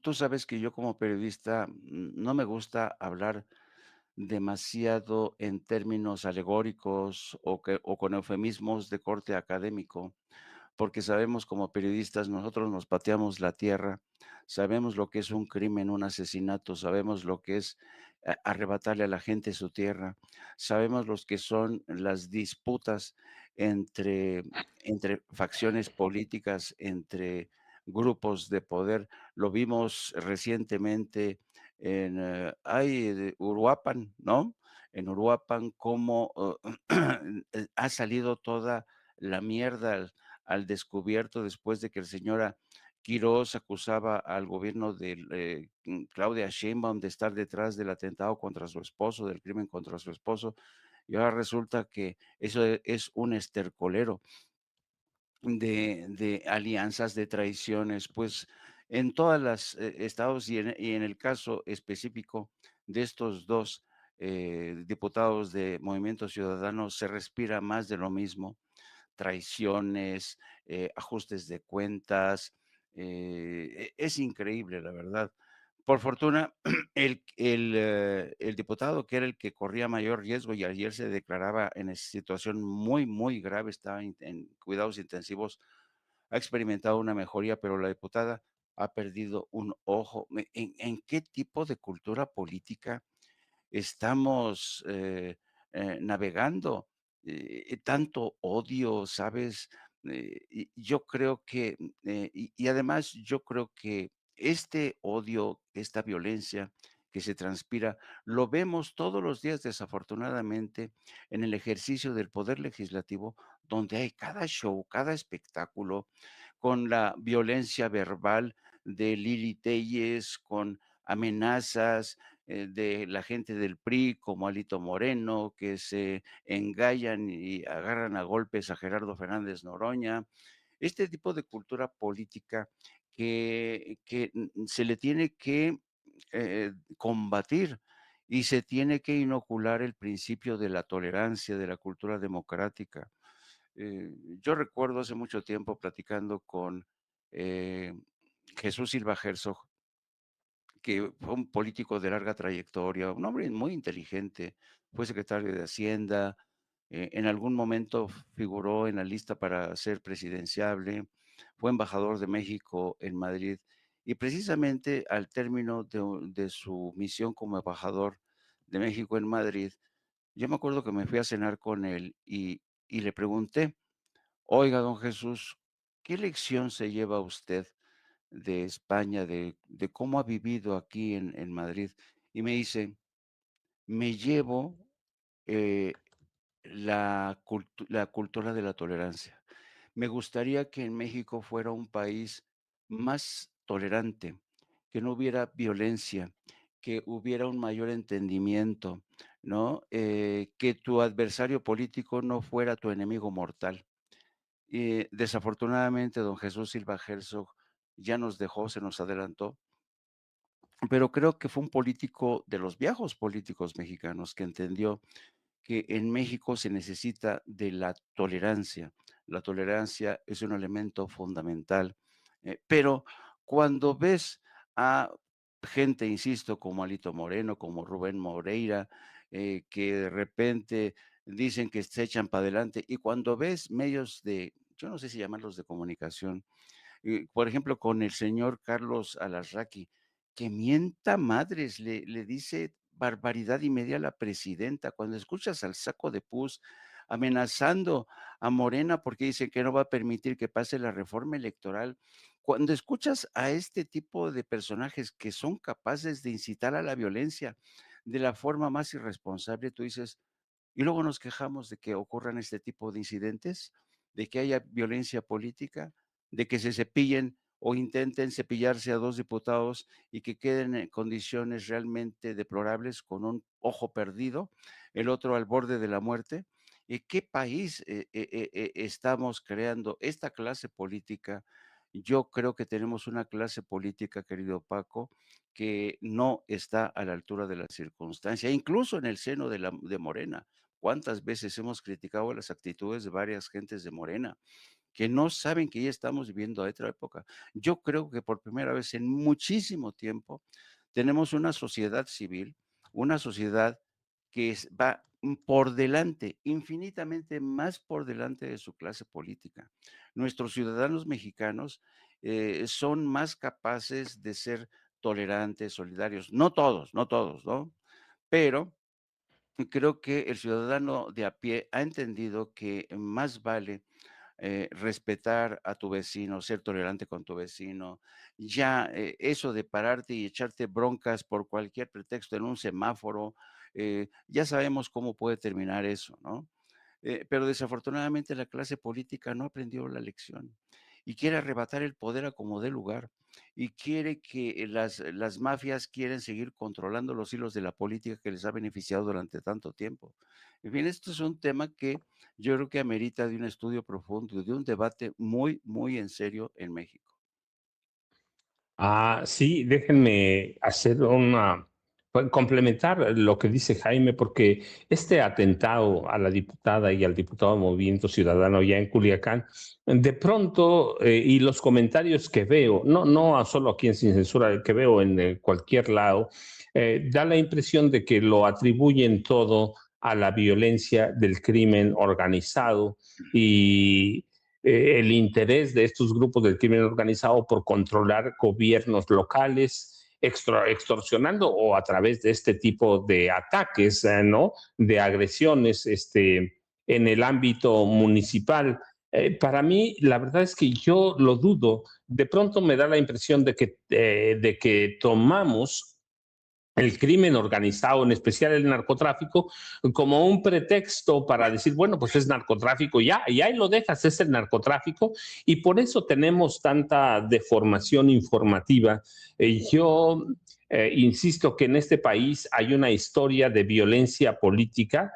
tú sabes que yo como periodista no me gusta hablar demasiado en términos alegóricos o con eufemismos de corte académico, porque sabemos como periodistas, nosotros nos pateamos la tierra, sabemos lo que es un crimen, un asesinato, sabemos lo que es arrebatarle a la gente su tierra, sabemos los que son las disputas entre, entre facciones políticas, entre grupos de poder. Lo vimos recientemente en Uruapan, ¿no? En Uruapan, cómo ha salido toda la mierda al descubierto después de que el señora Quirós acusaba al gobierno de Claudia Sheinbaum de estar detrás del atentado contra su esposo, del crimen contra su esposo, y ahora resulta que eso es un estercolero de alianzas, de traiciones, pues en todas las estados y en el caso específico de estos dos diputados de Movimiento Ciudadano se respira más de lo mismo, traiciones, ajustes de cuentas. Es increíble, la verdad. Por fortuna, el diputado que era el que corría mayor riesgo y ayer se declaraba en situación muy, muy grave, estaba en cuidados intensivos, ha experimentado una mejoría, pero la diputada ha perdido un ojo. En qué tipo de cultura política estamos navegando? Tanto odio, ¿sabes? Y yo creo que, y además yo creo que este odio, esta violencia que se transpira, lo vemos todos los días, desafortunadamente, en el ejercicio del poder legislativo, donde hay cada show, cada espectáculo, con la violencia verbal de Lili Telles, con amenazas, de la gente del PRI como Alito Moreno, que se engallan y agarran a golpes a Gerardo Fernández Noroña. Este tipo de cultura política que se le tiene que combatir y se tiene que inocular el principio de la tolerancia, de la cultura democrática. Yo recuerdo hace mucho tiempo platicando con eh, Jesús Silva Herzog, que fue un político de larga trayectoria, un hombre muy inteligente, fue secretario de Hacienda, en algún momento figuró en la lista para ser presidenciable, fue embajador de México en Madrid y precisamente al término de su misión como embajador de México en Madrid, yo me acuerdo que me fui a cenar con él y le pregunté, oiga, don Jesús, ¿qué lección se lleva usted de España, de cómo ha vivido aquí en Madrid? Y me dice, me llevo eh, la cultura de la tolerancia. Me gustaría que en México fuera un país más tolerante, que no hubiera violencia, que hubiera un mayor entendimiento, ¿no? Que tu adversario político no fuera tu enemigo mortal. Desafortunadamente, don Jesús Silva Herzog ya nos dejó, se nos adelantó, pero creo que fue un político de los viejos políticos mexicanos que entendió que en México se necesita de la tolerancia. La tolerancia es un elemento fundamental, pero cuando ves a gente, insisto, como Alito Moreno, como Rubén Moreira, que de repente dicen que se echan para adelante, y cuando ves medios de, yo no sé si llamarlos de comunicación, por ejemplo, con el señor Carlos Alarraqui, que mienta madres, le dice barbaridad y media a la presidenta. Cuando escuchas al saco de pus amenazando a Morena porque dice que no va a permitir que pase la reforma electoral, cuando escuchas a este tipo de personajes que son capaces de incitar a la violencia de la forma más irresponsable, tú dices, y luego nos quejamos de que ocurran este tipo de incidentes, de que haya violencia política. de que se cepillen o intenten cepillarse a 2 diputados y que queden en condiciones realmente deplorables, con un ojo perdido, el otro al borde de la muerte. ¿Qué país estamos creando? Esta clase política, yo creo que tenemos una clase política, querido Paco, que no está a la altura de la circunstancia, incluso en el seno de Morena. ¿Cuántas veces hemos criticado las actitudes de varias gentes de Morena que no saben que ya estamos viviendo otra época? Yo creo que por primera vez en muchísimo tiempo tenemos una sociedad civil, una sociedad que va por delante, infinitamente más por delante de su clase política. Nuestros ciudadanos mexicanos son más capaces de ser tolerantes, solidarios, no todos, no todos, ¿no? Pero creo que el ciudadano de a pie ha entendido que más vale respetar a tu vecino, ser tolerante con tu vecino. Ya eso de pararte y echarte broncas por cualquier pretexto en un semáforo, ya sabemos cómo puede terminar eso, ¿no? Pero desafortunadamente la clase política no aprendió la lección y quiere arrebatar el poder a como dé lugar, y quiere que las mafias quieren seguir controlando los hilos de la política que les ha beneficiado durante tanto tiempo. En fin, esto es un tema que yo creo que amerita de un estudio profundo, de un debate muy, muy en serio en México. Sí, déjenme hacer complementar lo que dice Jaime, porque este atentado a la diputada y al diputado del Movimiento Ciudadano ya en Culiacán, de pronto, y los comentarios que veo, no solo aquí en Sin Censura, que veo en cualquier lado, da la impresión de que lo atribuyen todo a la violencia del crimen organizado y el interés de estos grupos del crimen organizado por controlar gobiernos locales, extorsionando o a través de este tipo de ataques, ¿no? De agresiones en el ámbito municipal. Para mí, la verdad es que yo lo dudo. De pronto me da la impresión de que tomamos el crimen organizado, en especial el narcotráfico, como un pretexto para decir, bueno, pues es narcotráfico ya, y ahí lo dejas, es el narcotráfico, y por eso tenemos tanta deformación informativa. Yo insisto que en este país hay una historia de violencia política,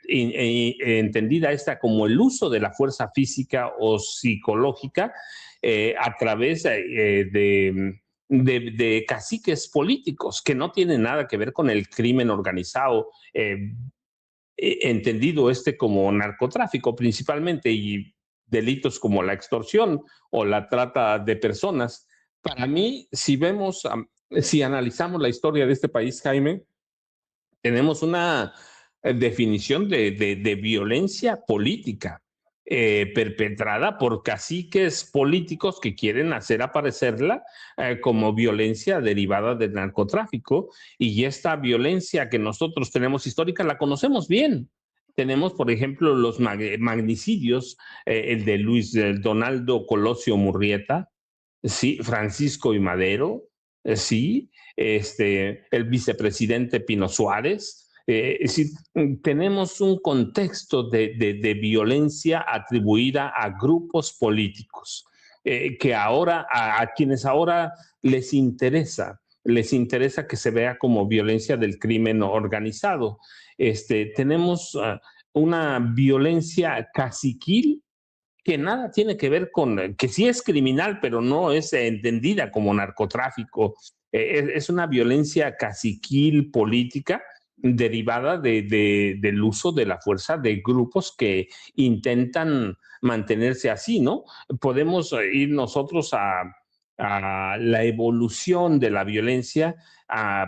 entendida esta como el uso de la fuerza física o psicológica a través de caciques políticos que no tienen nada que ver con el crimen organizado, entendido como narcotráfico principalmente, y delitos como la extorsión o la trata de personas. Para mí, si analizamos la historia de este país, Jaime, tenemos una definición de violencia política perpetrada por caciques políticos que quieren hacer aparecerla como violencia derivada del narcotráfico, y esta violencia que nosotros tenemos histórica la conocemos bien. Tenemos, por ejemplo, los magnicidios, el de Luis Donaldo Colosio Murrieta, sí, Francisco y Madero, sí, el vicepresidente Pino Suárez. Es decir, tenemos un contexto de violencia atribuida a grupos políticos que ahora, a quienes ahora les interesa que se vea como violencia del crimen organizado. Tenemos una violencia caciquil que nada tiene que ver con, que sí es criminal, pero no es entendida como narcotráfico. Es una violencia caciquil política derivada del uso de la fuerza de grupos que intentan mantenerse así, ¿no? Podemos ir nosotros a la evolución de la violencia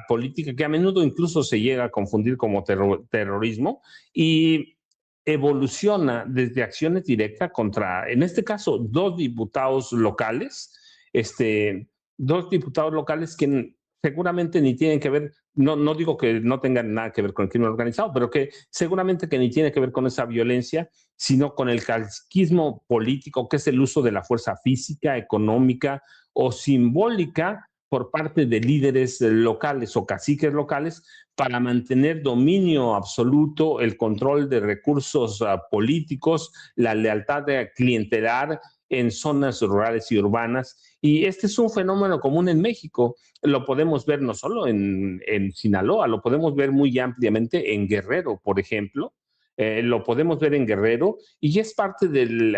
política, que a menudo incluso se llega a confundir como terrorismo, y evoluciona desde acciones directas contra, en este caso, dos diputados locales, que seguramente ni tienen que ver, no digo que no tengan nada que ver con el crimen organizado, pero que seguramente que ni tiene que ver con esa violencia, sino con el caciquismo político, que es el uso de la fuerza física, económica o simbólica por parte de líderes locales o caciques locales para mantener dominio absoluto, el control de recursos políticos, la lealtad clientelar en zonas rurales y urbanas. Y este es un fenómeno común en México. Lo podemos ver no solo en Sinaloa, lo podemos ver muy ampliamente en Guerrero, por ejemplo. Lo podemos ver en Guerrero y es parte del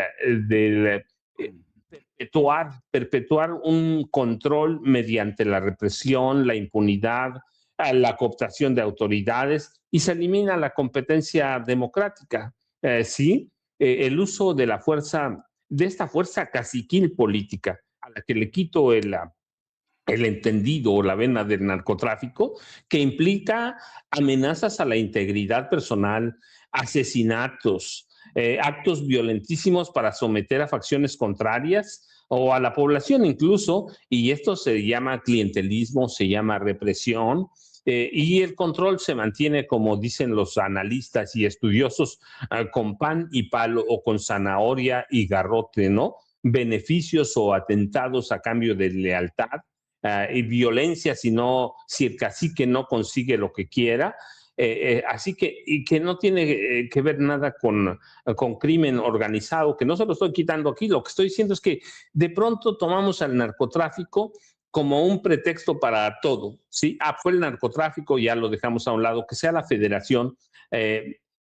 perpetuar un control mediante la represión, la impunidad, a la cooptación de autoridades y se elimina la competencia democrática. Sí, el uso de la fuerza, de esta fuerza caciquil política, a la que le quito el entendido o la vena del narcotráfico, que implica amenazas a la integridad personal, asesinatos, actos violentísimos para someter a facciones contrarias o a la población incluso, y esto se llama clientelismo, se llama represión, y el control se mantiene, como dicen los analistas y estudiosos, con pan y palo o con zanahoria y garrote, ¿no? Beneficios o atentados a cambio de lealtad, y violencia si el cacique no consigue lo que quiera. Así que, y que no tiene que ver nada con crimen organizado, que no se lo estoy quitando aquí, lo que estoy diciendo es que de pronto tomamos al narcotráfico como un pretexto para todo, ¿sí? Fue el narcotráfico, ya lo dejamos a un lado, que sea la federación,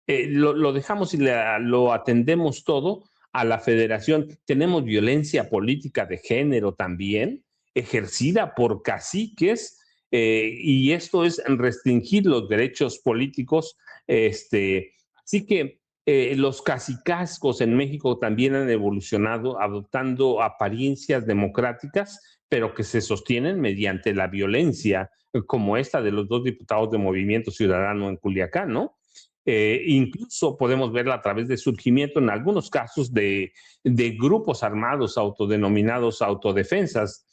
lo dejamos y lo atendemos todo a la federación. Tenemos violencia política de género también, ejercida por caciques, y esto es restringir los derechos políticos. Así que los cacicazgos en México también han evolucionado adoptando apariencias democráticas, pero que se sostienen mediante la violencia, como esta de los dos diputados de Movimiento Ciudadano en Culiacán, ¿no? Incluso podemos verla a través de surgimiento en algunos casos de grupos armados autodenominados autodefensas,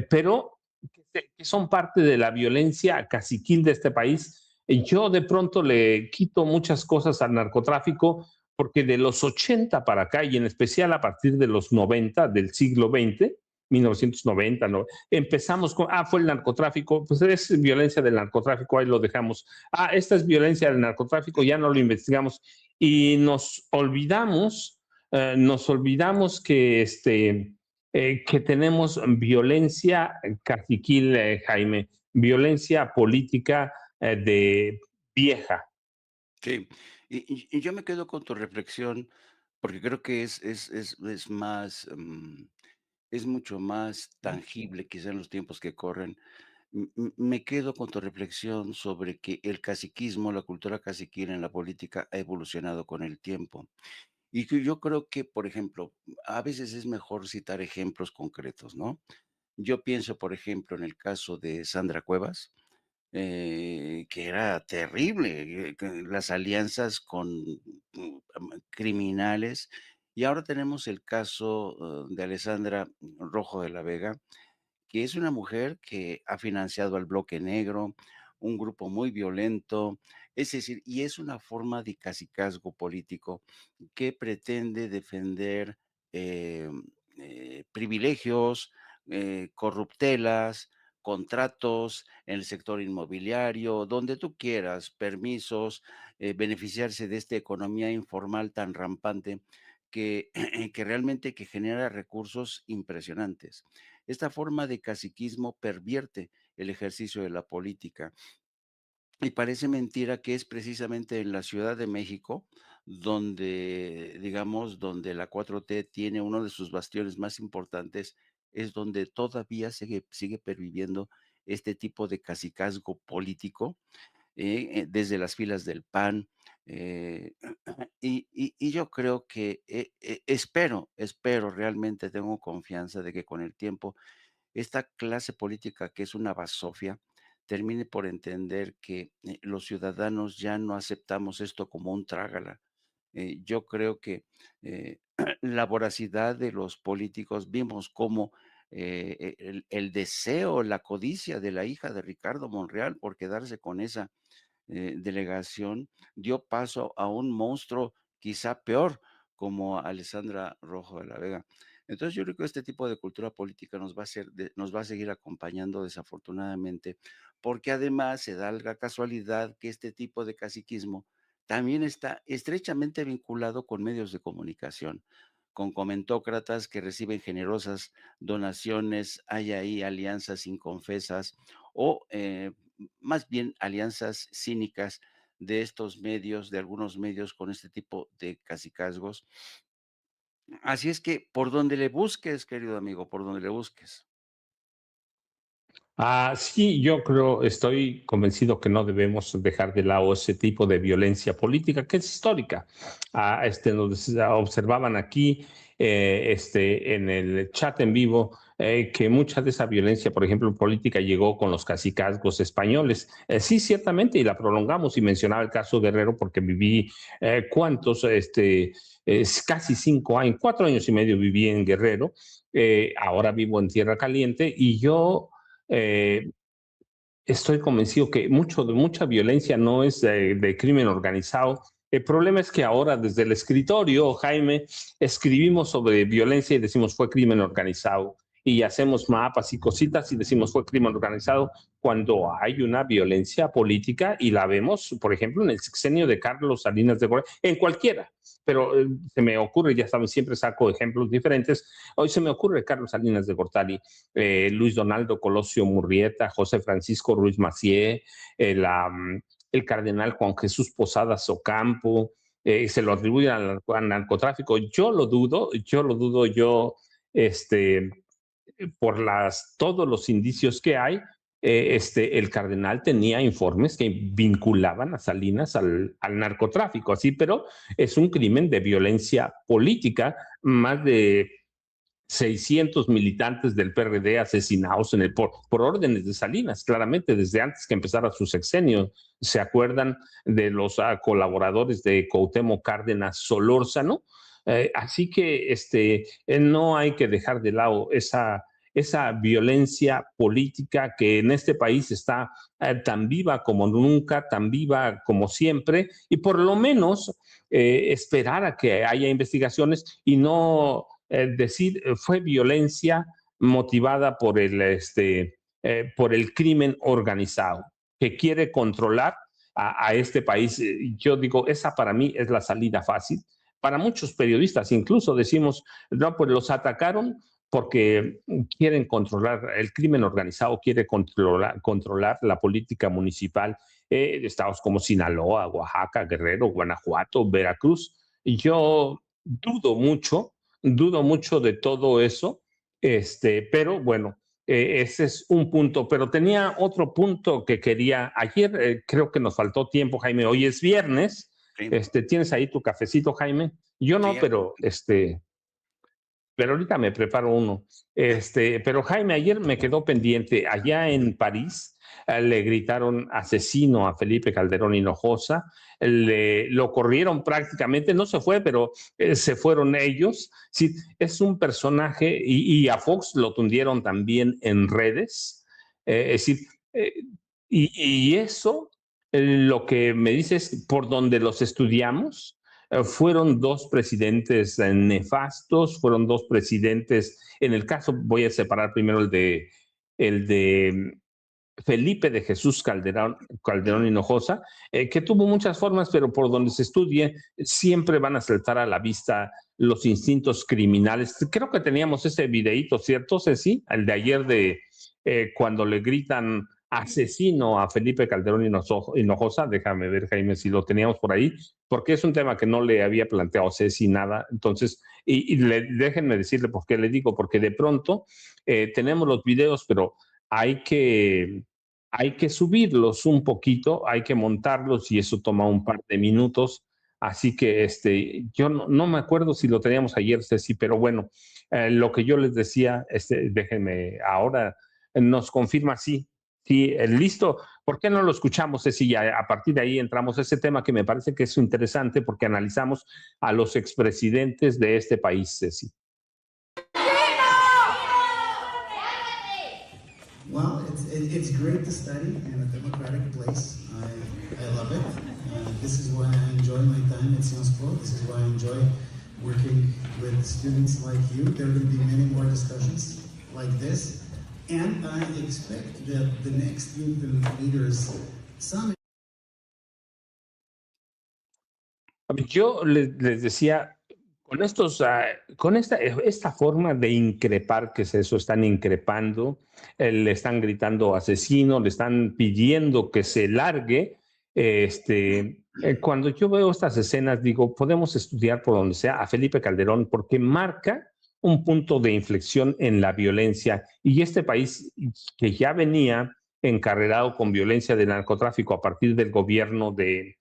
pero que son parte de la violencia caciquil de este país. Yo de pronto le quito muchas cosas al narcotráfico porque de los 80 para acá, y en especial a partir de los 90 del siglo XX, 1990, ¿no? Empezamos con, fue el narcotráfico, pues es violencia del narcotráfico, ahí lo dejamos. Esta es violencia del narcotráfico, ya no lo investigamos. Y nos olvidamos que tenemos violencia caciquil, Jaime, violencia política de vieja. Sí, y yo me quedo con tu reflexión, porque creo que es más, es mucho más tangible quizá en los tiempos que corren. Me quedo con tu reflexión sobre que el caciquismo, la cultura caciquil en la política ha evolucionado con el tiempo. Y que yo creo que, por ejemplo, a veces es mejor citar ejemplos concretos, ¿no? Yo pienso, por ejemplo, en el caso de Sandra Cuevas, que era terrible, que las alianzas con criminales. Y ahora tenemos el caso de Alessandra Rojo de la Vega, que es una mujer que ha financiado al Bloque Negro, un grupo muy violento, es decir, y es una forma de cacicazgo político que pretende defender eh, privilegios, corruptelas, contratos en el sector inmobiliario, donde tú quieras, permisos, beneficiarse de esta economía informal tan rampante que, que realmente que genera recursos impresionantes. Esta forma de caciquismo pervierte el ejercicio de la política y parece mentira que es precisamente en la Ciudad de México donde, digamos, donde la 4T tiene uno de sus bastiones más importantes, es donde todavía sigue perviviendo este tipo de cacicazgo político, desde las filas del PAN. eh, y yo creo que espero, realmente tengo confianza de que con el tiempo esta clase política, que es una basofia, termine por entender que los ciudadanos ya no aceptamos esto como un trágala. Yo creo que la voracidad de los políticos, vimos cómo el deseo, la codicia de la hija de Ricardo Monreal por quedarse con esa delegación dio paso a un monstruo quizá peor como Alessandra Rojo de la Vega. Entonces yo creo que este tipo de cultura política nos va a seguir acompañando desafortunadamente, porque además se da la casualidad que este tipo de caciquismo también está estrechamente vinculado con medios de comunicación. con comentócratas que reciben generosas donaciones, hay ahí alianzas inconfesas o más bien alianzas cínicas de estos medios, de algunos medios con este tipo de cacicazgos. Así es que por donde le busques, querido amigo, por donde le busques. Sí, yo creo, estoy convencido que no debemos dejar de lado ese tipo de violencia política que es histórica. Nos observaban aquí en el chat en vivo que mucha de esa violencia, por ejemplo, política, llegó con los cacicazgos españoles. Sí, ciertamente, y la prolongamos, y mencionaba el caso Guerrero porque viví cuántos, casi 5 años, 4 años y medio viví en Guerrero. Ahora vivo en Tierra Caliente y yo eh, estoy convencido que mucha violencia no es de crimen organizado. El problema es que ahora desde el escritorio, Jaime, escribimos sobre violencia y decimos fue crimen organizado. Y hacemos mapas y cositas y decimos fue crimen organizado cuando hay una violencia política y la vemos, por ejemplo, en el sexenio de Carlos Salinas de Gortari, en cualquiera. Pero se me ocurre, ya saben, siempre saco ejemplos diferentes. Hoy se me ocurre Carlos Salinas de Gortari, Luis Donaldo Colosio Murrieta, José Francisco Ruiz Macié, el cardenal Juan Jesús Posadas Ocampo, se lo atribuyen al narcotráfico. Yo lo dudo, este, por todos los indicios que hay, el cardenal tenía informes que vinculaban a Salinas al narcotráfico, así, pero es un crimen de violencia política, más de 600 militantes del PRD asesinados por órdenes de Salinas, claramente desde antes que empezara su sexenio. ¿Se acuerdan de los colaboradores de Cuauhtémoc Cárdenas Solórzano? Así que no hay que dejar de lado esa violencia política que en este país está tan viva como nunca, tan viva como siempre, y por lo menos esperar a que haya investigaciones y no decir fue violencia motivada por el crimen organizado que quiere controlar a este país. Yo digo, esa para mí es la salida fácil. Para muchos periodistas incluso decimos, no, pues los atacaron porque quieren controlar, el crimen organizado quiere controlar la política municipal de estados como Sinaloa, Oaxaca, Guerrero, Guanajuato, Veracruz. Y yo dudo mucho de todo eso, pero bueno, ese es un punto. Pero tenía otro punto que quería, ayer creo que nos faltó tiempo, Jaime, hoy es viernes, Sí, ¿tienes ahí tu cafecito, Jaime? Yo no, sí, pero ahorita me preparo uno. Pero Jaime, ayer me quedó pendiente, allá en París le gritaron asesino a Felipe Calderón Hinojosa, lo corrieron prácticamente, no se fue, pero se fueron ellos. Sí, es un personaje, y a Fox lo tundieron también en redes. Es decir, eh, y eso, lo que me dice es por donde los estudiamos, fueron dos presidentes nefastos, fueron dos presidentes, en el caso voy a separar primero el de Felipe de Jesús Calderón Hinojosa, que tuvo muchas formas, pero por donde se estudie siempre van a saltar a la vista los instintos criminales. Creo que teníamos ese videíto, ¿cierto, Ceci? El de ayer de cuando le gritan asesino a Felipe Calderón Hinojosa. Déjame ver, Jaime, si lo teníamos por ahí, porque es un tema que no le había planteado Ceci nada. Entonces, déjenme decirle por qué le digo, porque de pronto tenemos los videos, pero hay que subirlos un poquito, hay que montarlos y eso toma un par de minutos. Así que yo no me acuerdo si lo teníamos ayer, Ceci, pero bueno, lo que yo les decía, déjenme ahora, nos confirma sí, listo. ¿Por qué no lo escuchamos, Ceci? Ya a partir de ahí entramos a ese tema que me parece que es interesante porque analizamos a los expresidentes de este país, Ceci. Well, it's great to study in a democratic place. I love it. This is why I enjoy my time at Sciences Po. This is why I enjoy working with students like you. There are going to be many more discussions like this. And I expect that the next Youth Leaders Summit. Yo les decía, Con estos, con esta forma de increpar, que es eso, están increpando, le están gritando asesino, le están pidiendo que se largue. Cuando yo veo estas escenas, digo, podemos estudiar por donde sea a Felipe Calderón, porque marca un punto de inflexión en la violencia. Y este país que ya venía encarrerado con violencia de narcotráfico a partir del gobierno de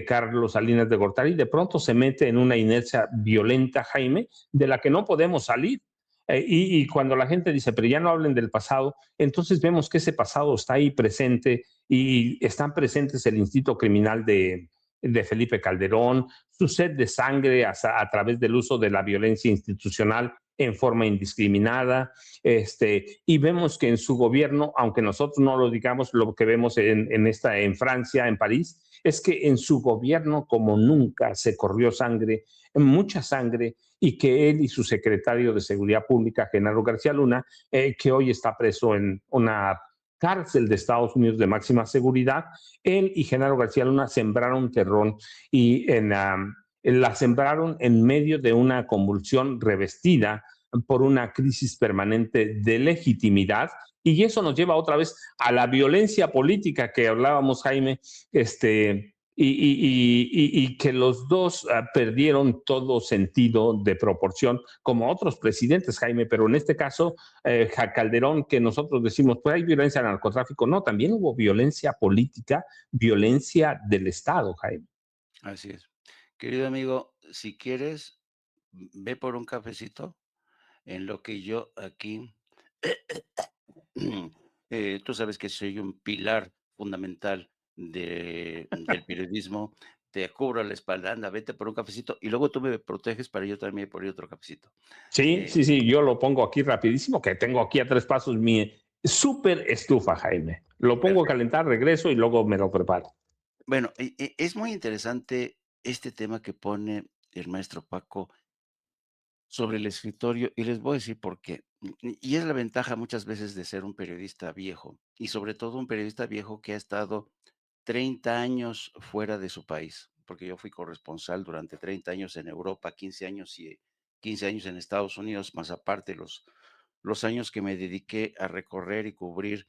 Carlos Salinas de Gortari, de pronto se mete en una inercia violenta, Jaime, de la que no podemos salir. Y cuando la gente dice, pero ya no hablen del pasado, entonces vemos que ese pasado está ahí presente y están presentes el instinto criminal de Felipe Calderón, su sed de sangre a través del uso de la violencia institucional en forma indiscriminada, y vemos que en su gobierno, aunque nosotros no lo digamos, lo que vemos en Francia, en París, es que en su gobierno como nunca se corrió sangre, mucha sangre, y que él y su secretario de Seguridad Pública, Genaro García Luna, que hoy está preso en una cárcel de Estados Unidos de máxima seguridad, él y Genaro García Luna sembraron terror y la sembraron en medio de una convulsión revestida por una crisis permanente de legitimidad. Y eso nos lleva otra vez a la violencia política que hablábamos, Jaime, y que los dos perdieron todo sentido de proporción, como otros presidentes, Jaime, pero en este caso, Calderón, que nosotros decimos, pues hay violencia al narcotráfico, no, también hubo violencia política, violencia del Estado, Jaime. Así es. Querido amigo, si quieres, ve por un cafecito en lo que yo aquí, tú sabes que soy un pilar fundamental del periodismo, te cubro la espalda, anda, vete por un cafecito y luego tú me proteges para yo también por otro cafecito. Sí, Eh, sí, sí, yo lo pongo aquí rapidísimo, que tengo aquí a 3 pasos mi súper estufa, Jaime. Lo pongo a Perfecto. calentar, regreso y luego me lo preparo. Bueno, es muy interesante este tema que pone el maestro Paco sobre el escritorio y les voy a decir por qué. Y es la ventaja muchas veces de ser un periodista viejo y sobre todo un periodista viejo que ha estado 30 años fuera de su país, porque yo fui corresponsal durante 30 años en Europa, 15 años y 15 años en Estados Unidos, más aparte los años que me dediqué a recorrer y cubrir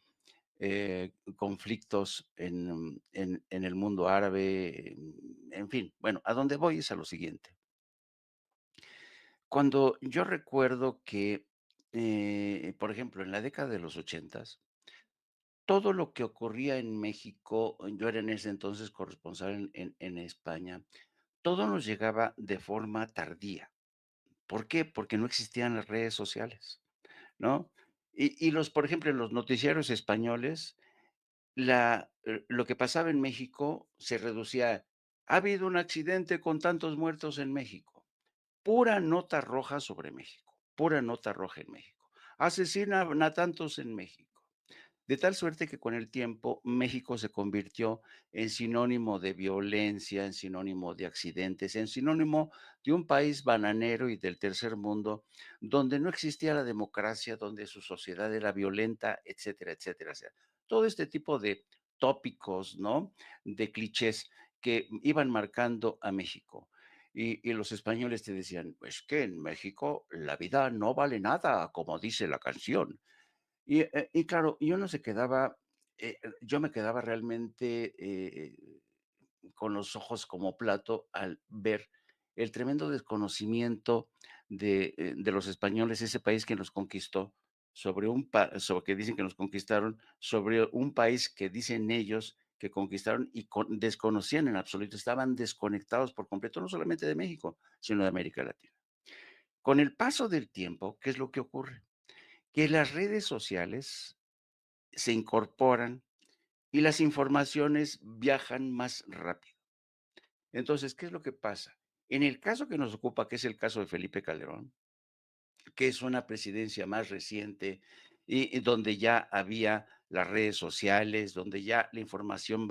conflictos en el mundo árabe, en fin, bueno, a dónde voy es a lo siguiente. Cuando yo recuerdo que, por ejemplo, en la década de los ochentas, todo lo que ocurría en México, yo era en ese entonces corresponsal en España, todo nos llegaba de forma tardía. ¿Por qué? Porque no existían las redes sociales, ¿no? Y por ejemplo, en los noticiarios españoles, lo que pasaba en México se reducía, ha habido un accidente con tantos muertos en México. Pura nota roja sobre México, pura nota roja en México. Asesinan a tantos en México. De tal suerte que con el tiempo México se convirtió en sinónimo de violencia, en sinónimo de accidentes, en sinónimo de un país bananero y del tercer mundo, donde no existía la democracia, donde su sociedad era violenta, etcétera, etcétera. O sea, todo este tipo de tópicos, ¿no? De clichés que iban marcando a México. Y los españoles te decían, pues que en México la vida no vale nada, como dice la canción. Y claro, yo me quedaba realmente, con los ojos como plato al ver el tremendo desconocimiento de los españoles, ese país que nos conquistó, sobre que dicen que nos conquistaron, sobre un país que dicen ellos que conquistaron y desconocían en absoluto, estaban desconectados por completo, no solamente de México, sino de América Latina. Con el paso del tiempo, ¿qué es lo que ocurre? Que las redes sociales se incorporan y las informaciones viajan más rápido. Entonces, ¿qué es lo que pasa? En el caso que nos ocupa, que es el caso de Felipe Calderón, que es una presidencia más reciente y donde ya había las redes sociales, donde ya la información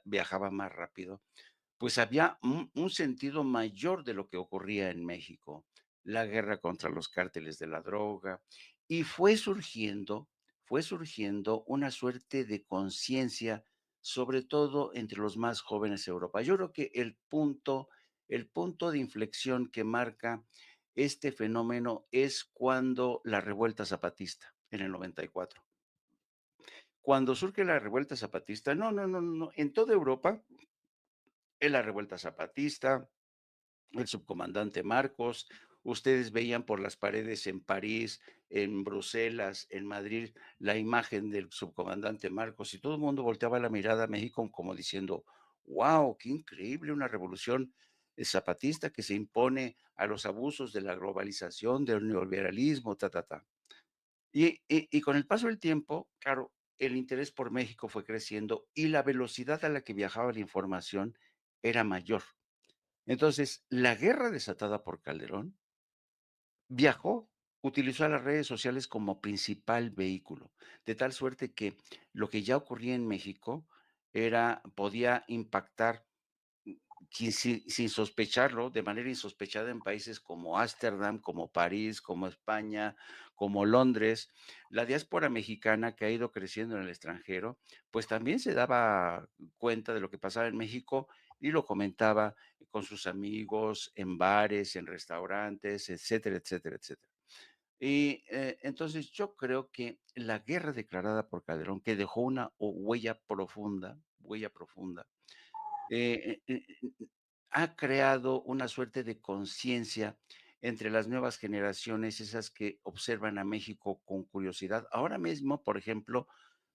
viajaba más rápido, pues había un sentido mayor de lo que ocurría en México, la guerra contra los cárteles de la droga, y fue surgiendo una suerte de conciencia, sobre todo entre los más jóvenes de Europa. Yo creo que el punto el punto de inflexión que marca este fenómeno es cuando la revuelta zapatista, en el 94. Cuando surge la revuelta zapatista, no, en toda Europa, en la revuelta zapatista, el subcomandante Marcos, ustedes veían por las paredes en París, en Bruselas, en Madrid, la imagen del subcomandante Marcos y todo el mundo volteaba la mirada a México como diciendo, wow, qué increíble, una revolución zapatista que se impone a los abusos de la globalización, del neoliberalismo, ta. Y con el paso del tiempo, claro, el interés por México fue creciendo y la velocidad a la que viajaba la información era mayor. Entonces, la guerra desatada por Calderón viajó, utilizó a las redes sociales como principal vehículo, de tal suerte que lo que ya ocurría en México podía impactar sin sospecharlo, de manera insospechada en países como Ámsterdam, como París, como España, como Londres. La diáspora mexicana que ha ido creciendo en el extranjero, pues también se daba cuenta de lo que pasaba en México y lo comentaba con sus amigos en bares, en restaurantes, etcétera, etcétera, etcétera. Y entonces yo creo que la guerra declarada por Calderón, que dejó una huella profunda, eh, eh, eh, ha creado una suerte de conciencia entre las nuevas generaciones, esas que observan a México con curiosidad. Ahora mismo, por ejemplo,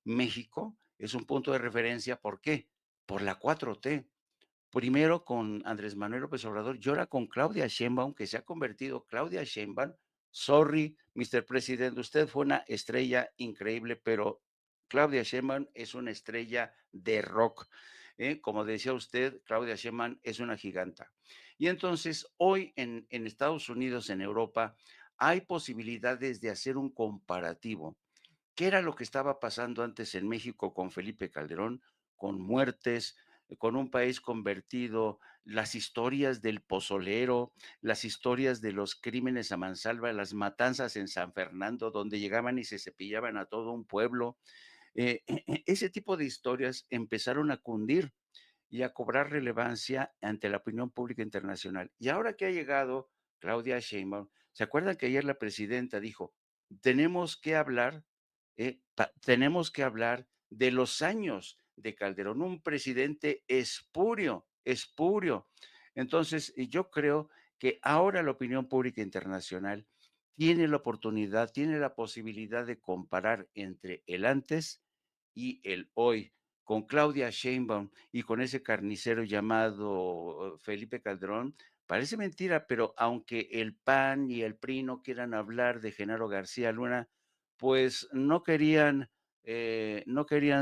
México es un punto de referencia. ¿Por qué? Por la 4T. Primero con Andrés Manuel López Obrador y ahora con Claudia Sheinbaum, que se ha convertido Claudia Sheinbaum. Sorry, Mr. President, usted fue una estrella increíble, pero Claudia Sheinbaum es una estrella de rock. Como decía usted, Claudia Sheinbaum es una giganta. Y entonces hoy en Estados Unidos, en Europa, hay posibilidades de hacer un comparativo. ¿Qué era lo que estaba pasando antes en México con Felipe Calderón? Con muertes, con un país convertido, las historias del pozolero, las historias de los crímenes a mansalva, las matanzas en San Fernando, donde llegaban y se cepillaban a todo un pueblo. Ese tipo de historias empezaron a cundir y a cobrar relevancia ante la opinión pública internacional. Y ahora que ha llegado Claudia Sheinbaum, ¿se acuerdan que ayer la presidenta dijo, tenemos que hablar, tenemos que hablar de los años de Calderón, un presidente espurio, espurio? Entonces, yo creo que ahora la opinión pública internacional tiene la oportunidad, tiene la posibilidad de comparar entre el antes y el hoy, con Claudia Sheinbaum y con ese carnicero llamado Felipe Calderón. Parece mentira, pero aunque el PAN y el PRI no quieran hablar de Genaro García Luna, pues no querían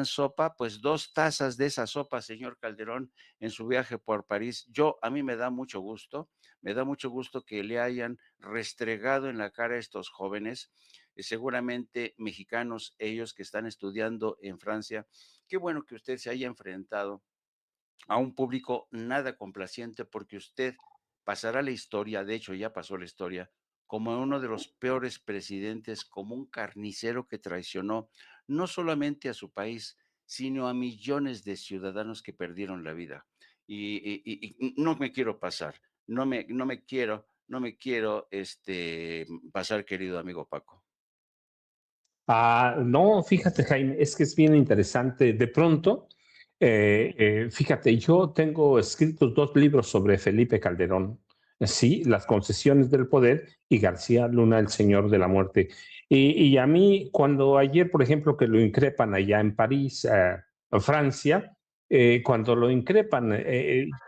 sopa, pues 2 tazas de esa sopa, señor Calderón, en su viaje por París. A mí me da mucho gusto que le hayan restregado en la cara a estos jóvenes, seguramente mexicanos, ellos que están estudiando en Francia. Qué bueno que usted se haya enfrentado a un público nada complaciente, porque usted pasará la historia, de hecho ya pasó la historia, como uno de los peores presidentes, como un carnicero que traicionó no solamente a su país, sino a millones de ciudadanos que perdieron la vida. Y no me quiero pasar, no me quiero pasar, querido amigo Paco. No, fíjate, Jaime, es que es bien interesante. De pronto, fíjate, yo tengo escritos 2 libros sobre Felipe Calderón, sí, Las concesiones del poder y García Luna, el señor de la muerte. Y a mí, cuando ayer, por ejemplo, que lo increpan allá en París, Francia, cuando lo increpan,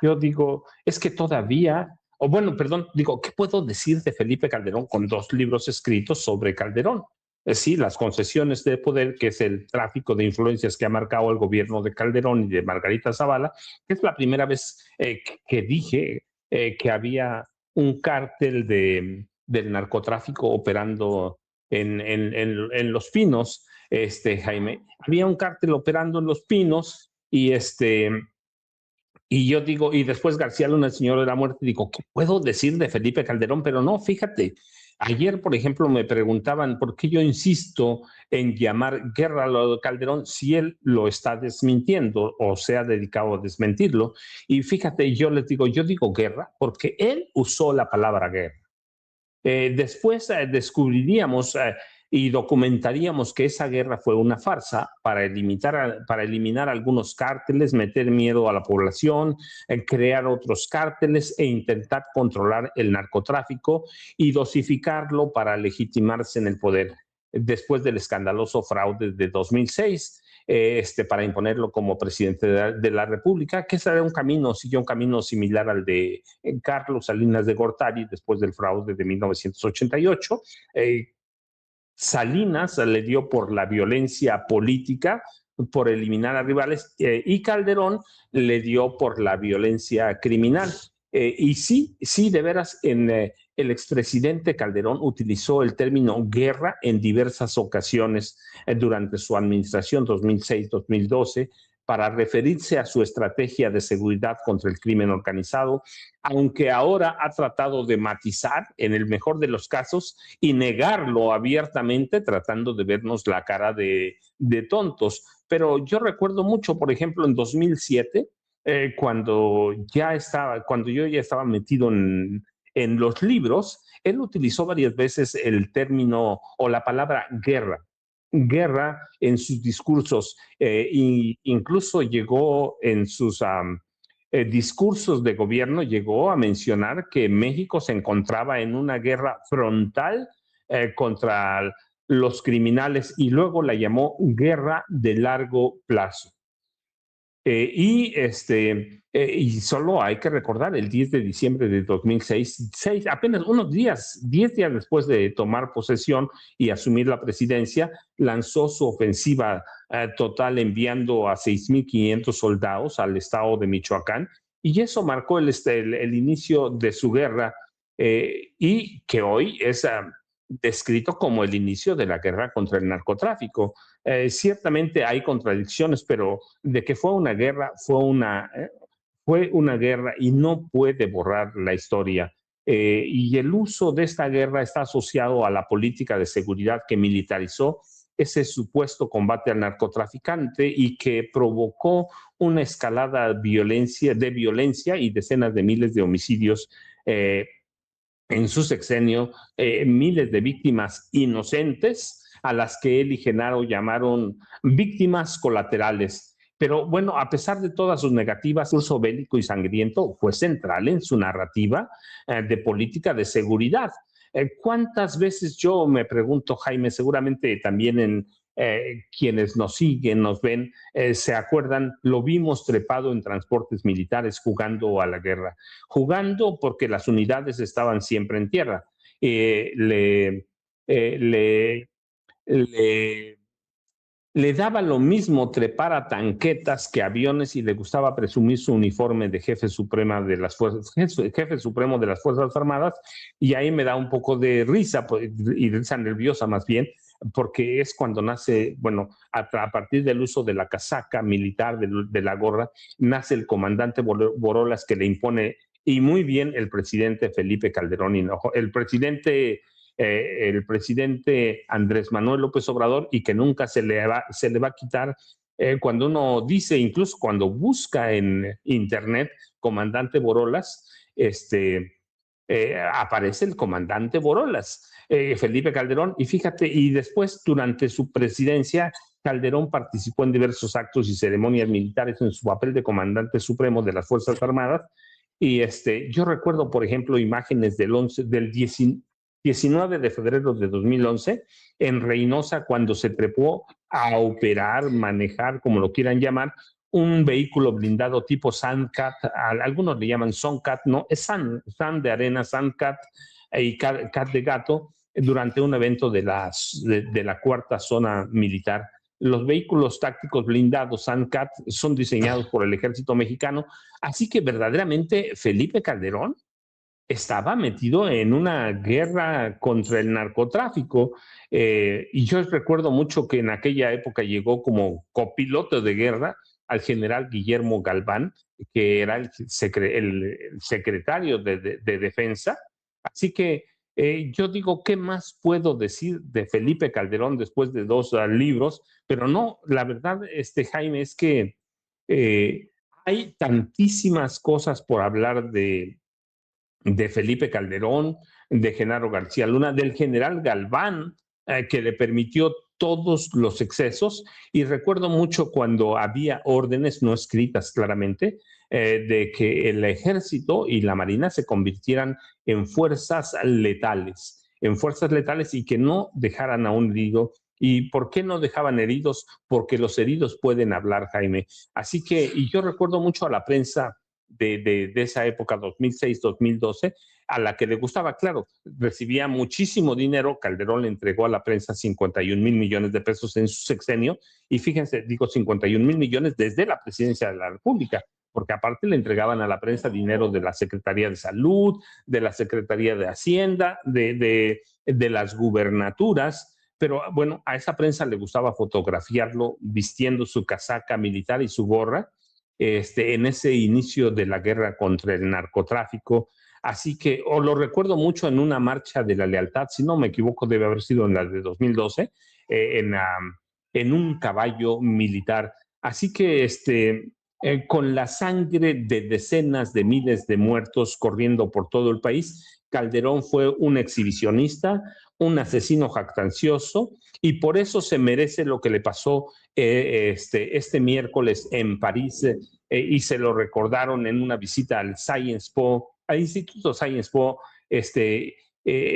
yo digo, es que todavía, o bueno, perdón, digo, ¿qué puedo decir de Felipe Calderón con 2 libros escritos sobre Calderón? Sí, las concesiones de poder, que es el tráfico de influencias que ha marcado el gobierno de Calderón y de Margarita Zavala, que es la primera vez que dije que había un cártel del narcotráfico operando en Los Pinos, Jaime. Había un cártel operando en Los Pinos y Y yo digo, y después García Luna, el señor de la muerte, digo, ¿qué puedo decir de Felipe Calderón? Pero no, fíjate, ayer, por ejemplo, me preguntaban por qué yo insisto en llamar guerra a lo de Calderón si él lo está desmintiendo o se ha dedicado a desmentirlo. Y fíjate, yo les digo, yo digo guerra porque él usó la palabra guerra. Después descubriríamos y documentaríamos que esa guerra fue una farsa para eliminar algunos cárteles, meter miedo a la población, crear otros cárteles e intentar controlar el narcotráfico y dosificarlo para legitimarse en el poder. Después del escandaloso fraude de 2006, para imponerlo como presidente de la República, que siguió un camino similar al de Carlos Salinas de Gortari después del fraude de 1988. Salinas le dio por la violencia política, por eliminar a rivales, y Calderón le dio por la violencia criminal. Y sí, de veras, el expresidente Calderón utilizó el término guerra en diversas ocasiones durante su administración 2006-2012 para referirse a su estrategia de seguridad contra el crimen organizado, aunque ahora ha tratado de matizar en el mejor de los casos y negarlo abiertamente, tratando de vernos la cara de tontos. Pero yo recuerdo mucho, por ejemplo, en 2007, cuando yo ya estaba metido en los libros, él utilizó varias veces el término o la palabra guerra en sus discursos, e incluso llegó en sus discursos de gobierno, llegó a mencionar que México se encontraba en una guerra frontal contra los criminales y luego la llamó guerra de largo plazo. Y solo hay que recordar, el 10 de diciembre de 2006, apenas 10 días después de tomar posesión y asumir la presidencia, lanzó su ofensiva total enviando a 6,500 soldados al estado de Michoacán, y eso marcó el inicio de su guerra, y que hoy es descrito como el inicio de la guerra contra el narcotráfico. Ciertamente hay contradicciones, pero de que fue una guerra, fue una guerra y no puede borrar la historia. Y el uso de esta guerra está asociado a la política de seguridad que militarizó ese supuesto combate al narcotraficante y que provocó una escalada de violencia y decenas de miles de homicidios en su sexenio, miles de víctimas inocentes a las que él y Genaro llamaron víctimas colaterales. Pero bueno, a pesar de todas sus negativas, el curso bélico y sangriento fue central en su narrativa de política de seguridad. ¿Cuántas veces yo me pregunto, Jaime, seguramente también en quienes nos siguen, nos ven, se acuerdan, lo vimos trepado en transportes militares jugando a la guerra, jugando porque las unidades estaban siempre en tierra. Le daba lo mismo trepar a tanquetas que aviones y le gustaba presumir su uniforme de jefe supremo de las Fuerzas Armadas, y ahí me da un poco de risa, y risa nerviosa más bien, porque es cuando nace, bueno, a partir del uso de la casaca militar, de la gorra, nace el comandante Borolas, que le impone, y muy bien, el presidente Felipe Calderón Hinojosa, el presidente Andrés Manuel López Obrador, y que nunca se le va a quitar. Cuando uno dice, incluso cuando busca en internet comandante Borolas, aparece el comandante Borolas, Felipe Calderón, y fíjate, y después durante su presidencia Calderón participó en diversos actos y ceremonias militares en su papel de comandante supremo de las Fuerzas Armadas. Y yo recuerdo, por ejemplo, imágenes del 19 de febrero de 2011 en Reynosa, cuando se trepó a operar, manejar, como lo quieran llamar, un vehículo blindado tipo Sandcat, algunos le llaman Soncat, no, es Sand de arena, Sandcat y Cat de gato, durante un evento de la cuarta zona militar. Los vehículos tácticos blindados Sandcat son diseñados por el ejército mexicano, así que verdaderamente Felipe Calderón estaba metido en una guerra contra el narcotráfico, y yo recuerdo mucho que en aquella época llegó como copiloto de guerra al general Guillermo Galván, que era el secretario de Defensa. Así que yo digo, ¿qué más puedo decir de Felipe Calderón después de dos libros? Pero no, la verdad, Jaime, es que eh, hay tantísimas cosas por hablar de Felipe Calderón, de Genaro García Luna, del general Galván, que le permitió todos los excesos. Y recuerdo mucho cuando había órdenes no escritas claramente de que el ejército y la marina se convirtieran en fuerzas letales y que no dejaran a un herido. ¿Y por qué no dejaban heridos? Porque los heridos pueden hablar, Jaime. Así que, y yo recuerdo mucho a la prensa de esa época, 2006-2012, a la que le gustaba, claro, recibía muchísimo dinero. Calderón le entregó a la prensa 51,000 millones de pesos en su sexenio, y fíjense, digo 51,000 millones desde la presidencia de la República, porque aparte le entregaban a la prensa dinero de la Secretaría de Salud, de la Secretaría de Hacienda, de las gubernaturas. Pero bueno, a esa prensa le gustaba fotografiarlo vistiendo su casaca militar y su gorra, en ese inicio de la guerra contra el narcotráfico. Así que, o lo recuerdo mucho en una marcha de la lealtad, si no me equivoco, debe haber sido en la de 2012, en un caballo militar. Así que, con la sangre de decenas de miles de muertos corriendo por todo el país, Calderón fue un exhibicionista, un asesino jactancioso, y por eso se merece lo que le pasó este miércoles en París, y se lo recordaron en una visita al Sciences Po, al Instituto Sciences Po,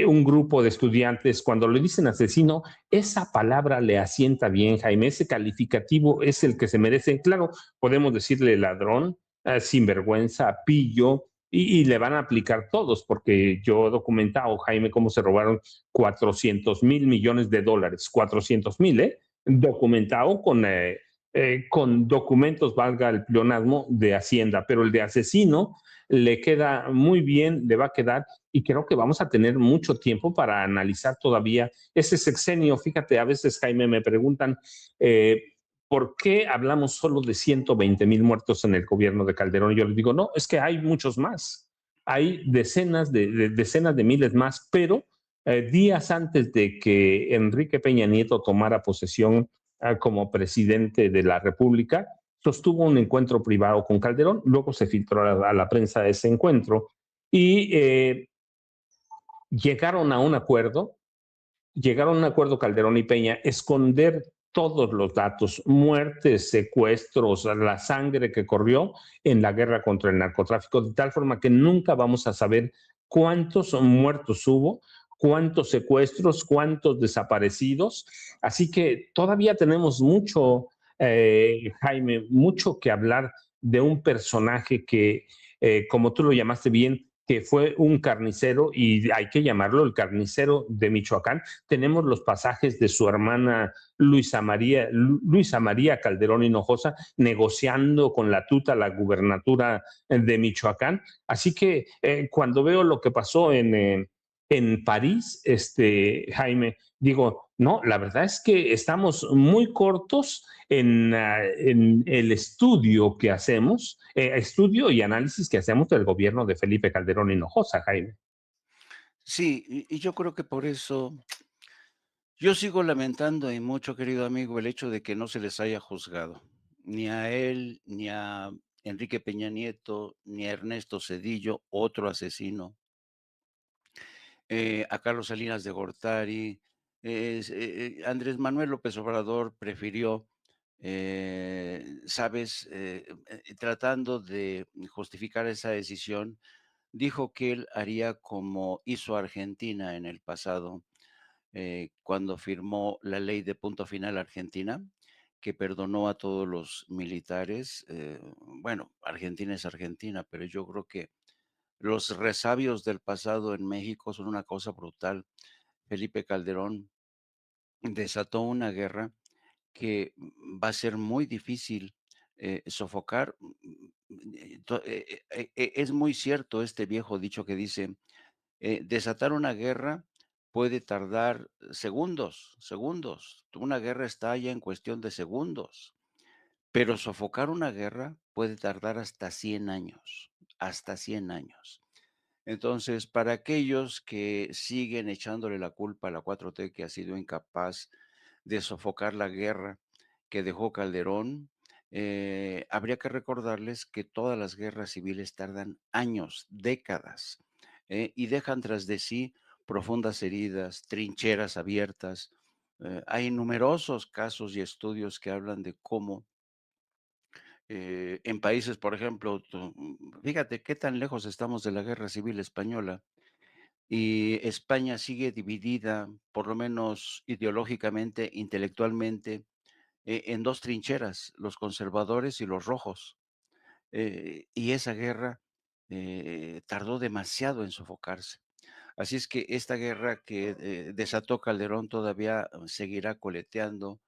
un grupo de estudiantes. Cuando le dicen asesino, esa palabra le asienta bien, Jaime, ese calificativo es el que se merece. Claro, podemos decirle ladrón, sinvergüenza, pillo, y le van a aplicar todos, porque yo he documentado, Jaime, cómo se robaron 400,000 millones de dólares, 400,000, documentado con documentos, valga el pleonasmo, de Hacienda, pero el de asesino le queda muy bien, le va a quedar, y creo que vamos a tener mucho tiempo para analizar todavía ese sexenio. Fíjate, a veces, Jaime, me preguntan, ¿por qué hablamos solo de 120,000 muertos en el gobierno de Calderón? Y yo les digo, no, es que hay muchos más, hay decenas de miles más, pero días antes de que Enrique Peña Nieto tomara posesión como presidente de la República, sostuvo un encuentro privado con Calderón. Luego se filtró a la prensa ese encuentro, y llegaron a un acuerdo, Calderón y Peña, esconder todos los datos, muertes, secuestros, la sangre que corrió en la guerra contra el narcotráfico, de tal forma que nunca vamos a saber cuántos muertos hubo, cuántos secuestros, cuántos desaparecidos. Así que todavía tenemos mucho, Jaime, mucho que hablar de un personaje que, como tú lo llamaste bien, que fue un carnicero, y hay que llamarlo el carnicero de Michoacán. Tenemos los pasajes de su hermana Luisa María Calderón Hinojosa negociando con la tuta la gubernatura de Michoacán. Así que cuando veo lo que pasó en París, Jaime, digo, no, la verdad es que estamos muy cortos en el estudio y análisis que hacemos del gobierno de Felipe Calderón Hinojosa, Jaime. Sí, y yo creo que por eso yo sigo lamentando y mucho, querido amigo, el hecho de que no se les haya juzgado, ni a él, ni a Enrique Peña Nieto, ni a Ernesto Zedillo, otro asesino, a Carlos Salinas de Gortari. Andrés Manuel López Obrador prefirió, ¿sabes? Tratando de justificar esa decisión, dijo que él haría como hizo Argentina en el pasado, cuando firmó la ley de punto final Argentina, que perdonó a todos los militares. Bueno, Argentina es Argentina, pero yo creo que los resabios del pasado en México son una cosa brutal. Felipe Calderón desató una guerra que va a ser muy difícil sofocar. Es muy cierto este viejo dicho que dice, desatar una guerra puede tardar segundos, segundos. Una guerra estalla en cuestión de segundos, pero sofocar una guerra puede tardar hasta 100 años, hasta 100 años. Entonces, para aquellos que siguen echándole la culpa a la 4T, que ha sido incapaz de sofocar la guerra que dejó Calderón, habría que recordarles que todas las guerras civiles tardan años, décadas, y dejan tras de sí profundas heridas, trincheras abiertas. Hay numerosos casos y estudios que hablan de cómo en países, por ejemplo, fíjate qué tan lejos estamos de la Guerra Civil Española, y España sigue dividida, por lo menos ideológicamente, intelectualmente, en dos trincheras, los conservadores y los rojos. Y esa guerra tardó demasiado en sofocarse. Así es que esta guerra que desató Calderón todavía seguirá coleteando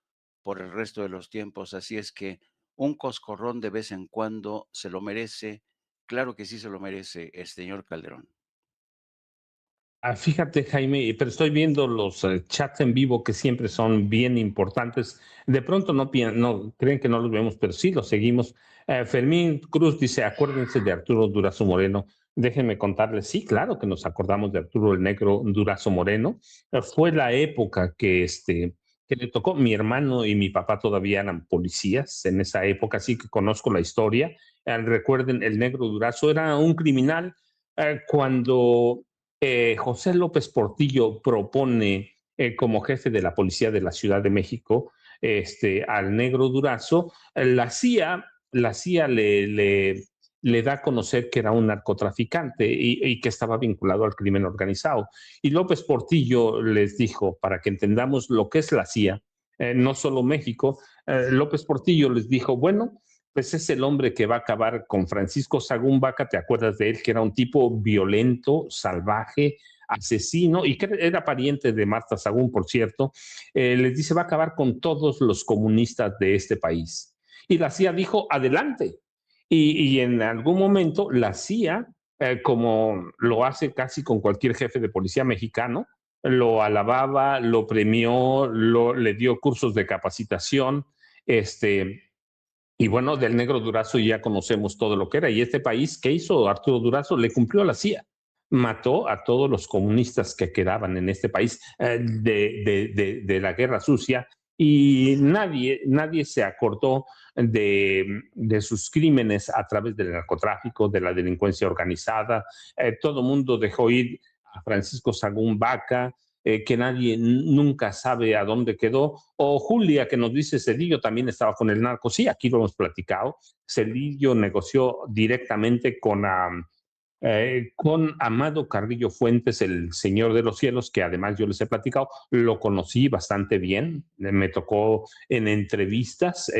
por el resto de los tiempos. Así es que un coscorrón de vez en cuando se lo merece. Claro que sí se lo merece el señor Calderón. Fíjate, Jaime, pero estoy viendo los chats en vivo que siempre son bien importantes. De pronto no creen que no los vemos, pero sí los seguimos. Fermín Cruz dice, acuérdense de Arturo Durazo Moreno. Déjenme contarles, sí, claro que nos acordamos de Arturo el Negro Durazo Moreno. Fue la época que le tocó. Mi hermano y mi papá todavía eran policías en esa época, así que conozco la historia. Recuerden, el Negro Durazo era un criminal cuando José López Portillo propone como jefe de la policía de la Ciudad de México al Negro Durazo. La CIA le da a conocer que era un narcotraficante y que estaba vinculado al crimen organizado. Y López Portillo les dijo, para que entendamos lo que es la CIA, no solo México, López Portillo les dijo, bueno, pues es el hombre que va a acabar con Francisco Sagún Vaca. ¿Te acuerdas de él? Que era un tipo violento, salvaje, asesino, y que era pariente de Marta Sagún, por cierto. Les dice, va a acabar con todos los comunistas de este país. Y la CIA dijo, adelante. Y en algún momento la CIA, como lo hace casi con cualquier jefe de policía mexicano, lo alababa, lo premió, le dio cursos de capacitación, y bueno, del Negro Durazo ya conocemos todo lo que era. Y este país, ¿qué hizo Arturo Durazo? Le cumplió a la CIA. Mató a todos los comunistas que quedaban en este país de la guerra sucia, y nadie se acordó de sus crímenes a través del narcotráfico, de la delincuencia organizada. Todo el mundo dejó ir a Francisco Sagún Vaca, que nadie nunca sabe a dónde quedó. O Julia, que nos dice, Cedillo también estaba con el narco. Sí, aquí lo hemos platicado. Cedillo negoció directamente con Amado Carrillo Fuentes, el Señor de los Cielos, que además yo les he platicado, lo conocí bastante bien, me tocó en entrevistas.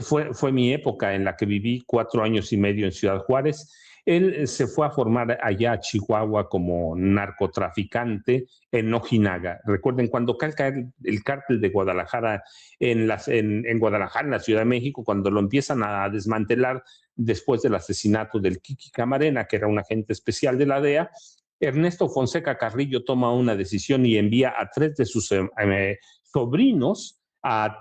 Fue mi época en la que viví 4 años y medio en Ciudad Juárez. Él se fue a formar allá a Chihuahua como narcotraficante en Ojinaga. Recuerden, cuando cae el cártel de Guadalajara en Guadalajara, en la Ciudad de México, cuando lo empiezan a desmantelar después del asesinato del Kiki Camarena, que era un agente especial de la DEA, Ernesto Fonseca Carrillo toma una decisión y envía a 3 de sus sobrinos a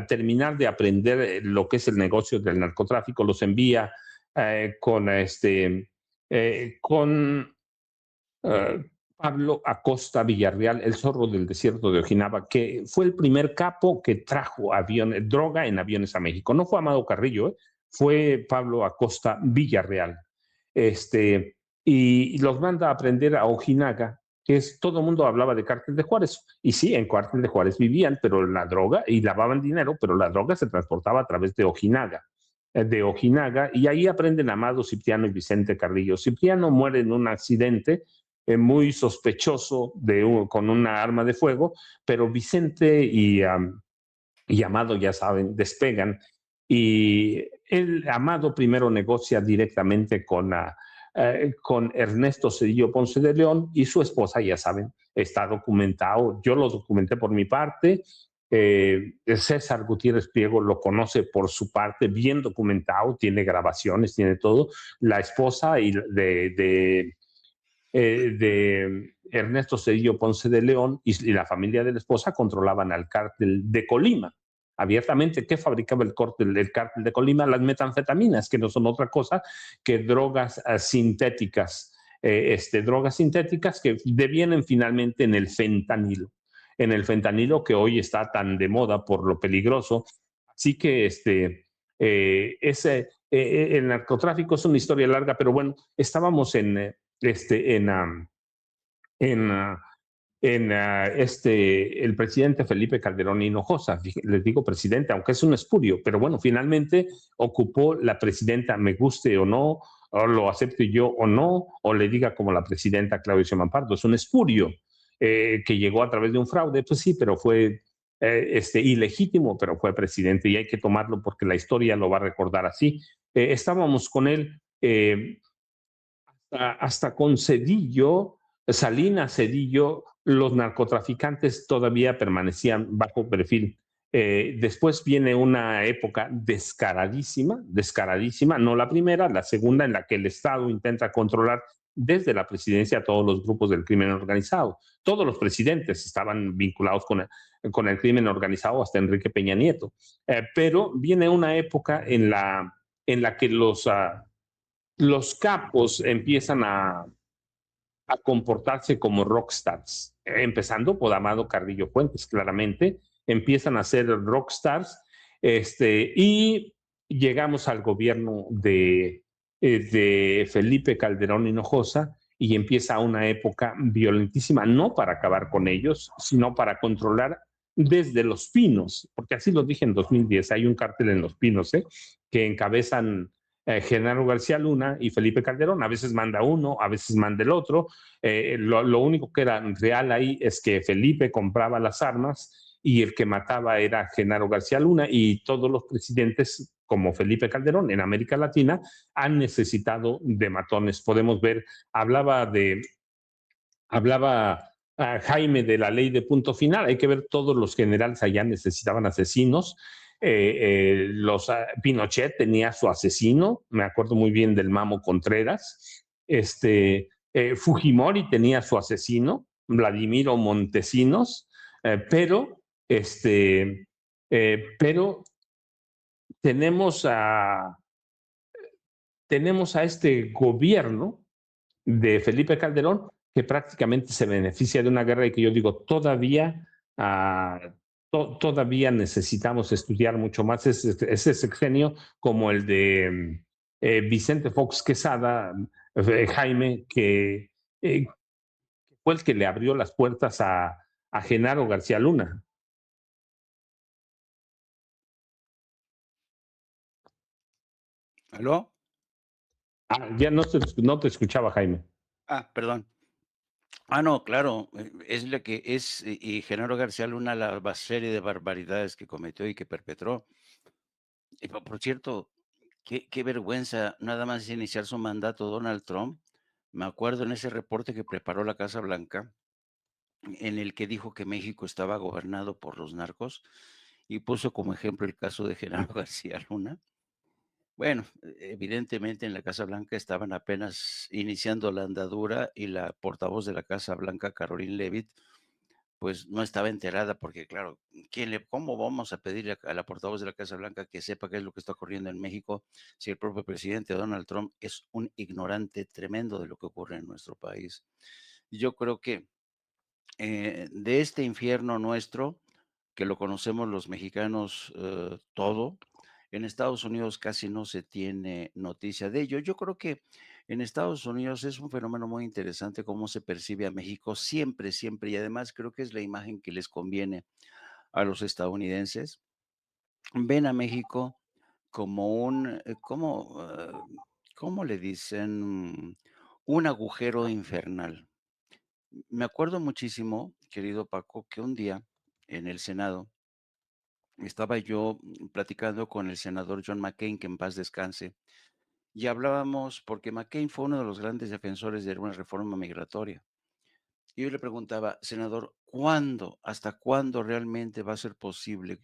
terminar de aprender lo que es el negocio del narcotráfico. Los envía con Pablo Acosta Villarreal, el zorro del desierto de Ojinaga, que fue el primer capo que trajo droga en aviones a México. No fue Amado Carrillo, fue Pablo Acosta Villarreal. Y los manda a aprender a Ojinaga, que todo el mundo hablaba de Cártel de Juárez. Y sí, en Cártel de Juárez vivían, pero la droga, y lavaban dinero, pero la droga se transportaba a través de Ojinaga, y ahí aprenden Amado, Cipriano y Vicente Carrillo. Cipriano muere en un accidente muy sospechoso con una arma de fuego, pero Vicente y Amado, ya saben, despegan, y el Amado primero negocia directamente con Ernesto Cedillo Ponce de León y su esposa, ya saben, está documentado. Yo lo documenté por mi parte. César Gutiérrez Priego lo conoce por su parte, bien documentado, tiene grabaciones, tiene todo. La esposa de Ernesto Cedillo Ponce de León y la familia de la esposa controlaban al cártel de Colima. abiertamente. ¿Qué fabricaba el cártel de Colima? Las metanfetaminas, que no son otra cosa que drogas sintéticas, drogas sintéticas que devienen finalmente en el fentanilo que hoy está tan de moda por lo peligroso. Así que el narcotráfico es una historia larga, pero bueno, estábamos en, ah, el presidente Felipe Calderón Hinojosa, les digo presidente, aunque es un espurio, pero bueno, finalmente ocupó la presidenta, me guste o no, o lo acepte yo o no, o le diga como la presidenta Claudia Sheinbaum Pardo, es un espurio que llegó a través de un fraude, pues sí, pero fue ilegítimo, pero fue presidente y hay que tomarlo porque la historia lo va a recordar así. Estábamos con él hasta con Cedillo, Salinas Cedillo, los narcotraficantes todavía permanecían bajo perfil. Después viene una época descaradísima, no la primera, la segunda en la que el Estado intenta controlar desde la presidencia a todos los grupos del crimen organizado. Todos los presidentes estaban vinculados con el crimen organizado, hasta Enrique Peña Nieto. Pero viene una época en la que los capos empiezan a comportarse como rockstars, empezando por Amado Carrillo Fuentes, claramente, empiezan a ser rockstars, y llegamos al gobierno de Felipe Calderón Hinojosa y empieza una época violentísima, no para acabar con ellos, sino para controlar desde Los Pinos, porque así lo dije en 2010, hay un cártel en Los Pinos, que encabezan Genaro García Luna y Felipe Calderón. A veces manda uno, a veces manda el otro. Lo único que era real ahí es que Felipe compraba las armas y el que mataba era Genaro García Luna, y todos los presidentes como Felipe Calderón en América Latina han necesitado de matones. Podemos ver, hablaba a Jaime de la ley de punto final. Hay que ver, todos los generales allá necesitaban asesinos. Pinochet tenía su asesino, me acuerdo muy bien del Mamo Contreras. Fujimori tenía su asesino, Vladimiro Montesinos, pero tenemos a este gobierno de Felipe Calderón que prácticamente se beneficia de una guerra y que yo digo todavía necesitamos estudiar mucho más ese sexenio, como el de Vicente Fox Quesada, Jaime, que fue el que le abrió las puertas a Genaro García Luna. ¿Aló? Ya no te escuchaba, Jaime. Perdón. No, claro, es lo que es, y Genaro García Luna, la serie de barbaridades que cometió y que perpetró. Y por cierto, qué vergüenza, nada más iniciar su mandato Donald Trump. Me acuerdo en ese reporte que preparó la Casa Blanca, en el que dijo que México estaba gobernado por los narcos y puso como ejemplo el caso de Genaro García Luna. Bueno, evidentemente en la Casa Blanca estaban apenas iniciando la andadura y la portavoz de la Casa Blanca, Caroline Leavitt, pues no estaba enterada porque, claro, ¿cómo vamos a pedirle a la portavoz de la Casa Blanca que sepa qué es lo que está ocurriendo en México si el propio presidente Donald Trump es un ignorante tremendo de lo que ocurre en nuestro país? Yo creo que de este infierno nuestro, que lo conocemos los mexicanos todo, en Estados Unidos casi no se tiene noticia de ello. Yo creo que en Estados Unidos es un fenómeno muy interesante cómo se percibe a México siempre, siempre, y además creo que es la imagen que les conviene a los estadounidenses. Ven a México como ¿cómo le dicen? Un agujero infernal. Me acuerdo muchísimo, querido Paco, que un día en el Senado estaba yo platicando con el senador John McCain, que en paz descanse, y hablábamos porque McCain fue uno de los grandes defensores de una reforma migratoria. Y yo le preguntaba, senador, hasta cuándo realmente va a ser posible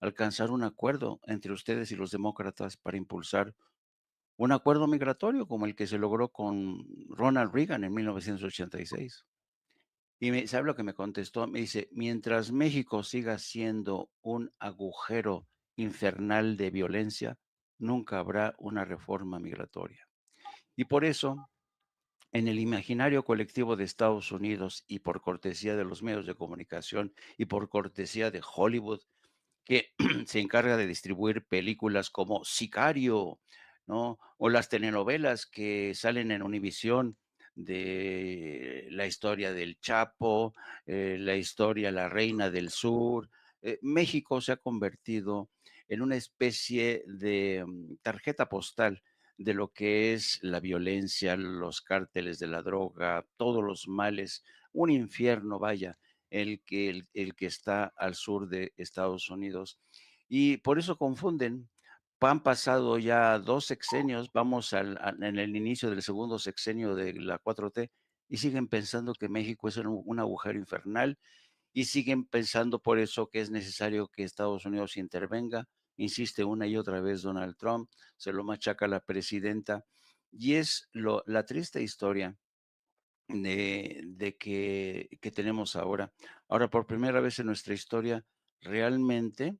alcanzar un acuerdo entre ustedes y los demócratas para impulsar un acuerdo migratorio como el que se logró con Ronald Reagan en 1986? Y ¿sabe lo que me contestó? Me dice, mientras México siga siendo un agujero infernal de violencia, nunca habrá una reforma migratoria. Y por eso, en el imaginario colectivo de Estados Unidos y por cortesía de los medios de comunicación y por cortesía de Hollywood, que se encarga de distribuir películas como Sicario, ¿no? O las telenovelas que salen en Univisión de la historia del Chapo, la historia La Reina del Sur. México se ha convertido en una especie de tarjeta postal de lo que es la violencia, los cárteles de la droga, todos los males, un infierno, vaya, el que está al sur de Estados Unidos. Y por eso confunden. Han pasado ya 2 sexenios, vamos en el inicio del segundo sexenio de la 4T, y siguen pensando que México es un agujero infernal, y siguen pensando por eso que es necesario que Estados Unidos intervenga. Insiste una y otra vez Donald Trump, se lo machaca la presidenta, y es la triste historia que tenemos ahora. Ahora, por primera vez en nuestra historia, realmente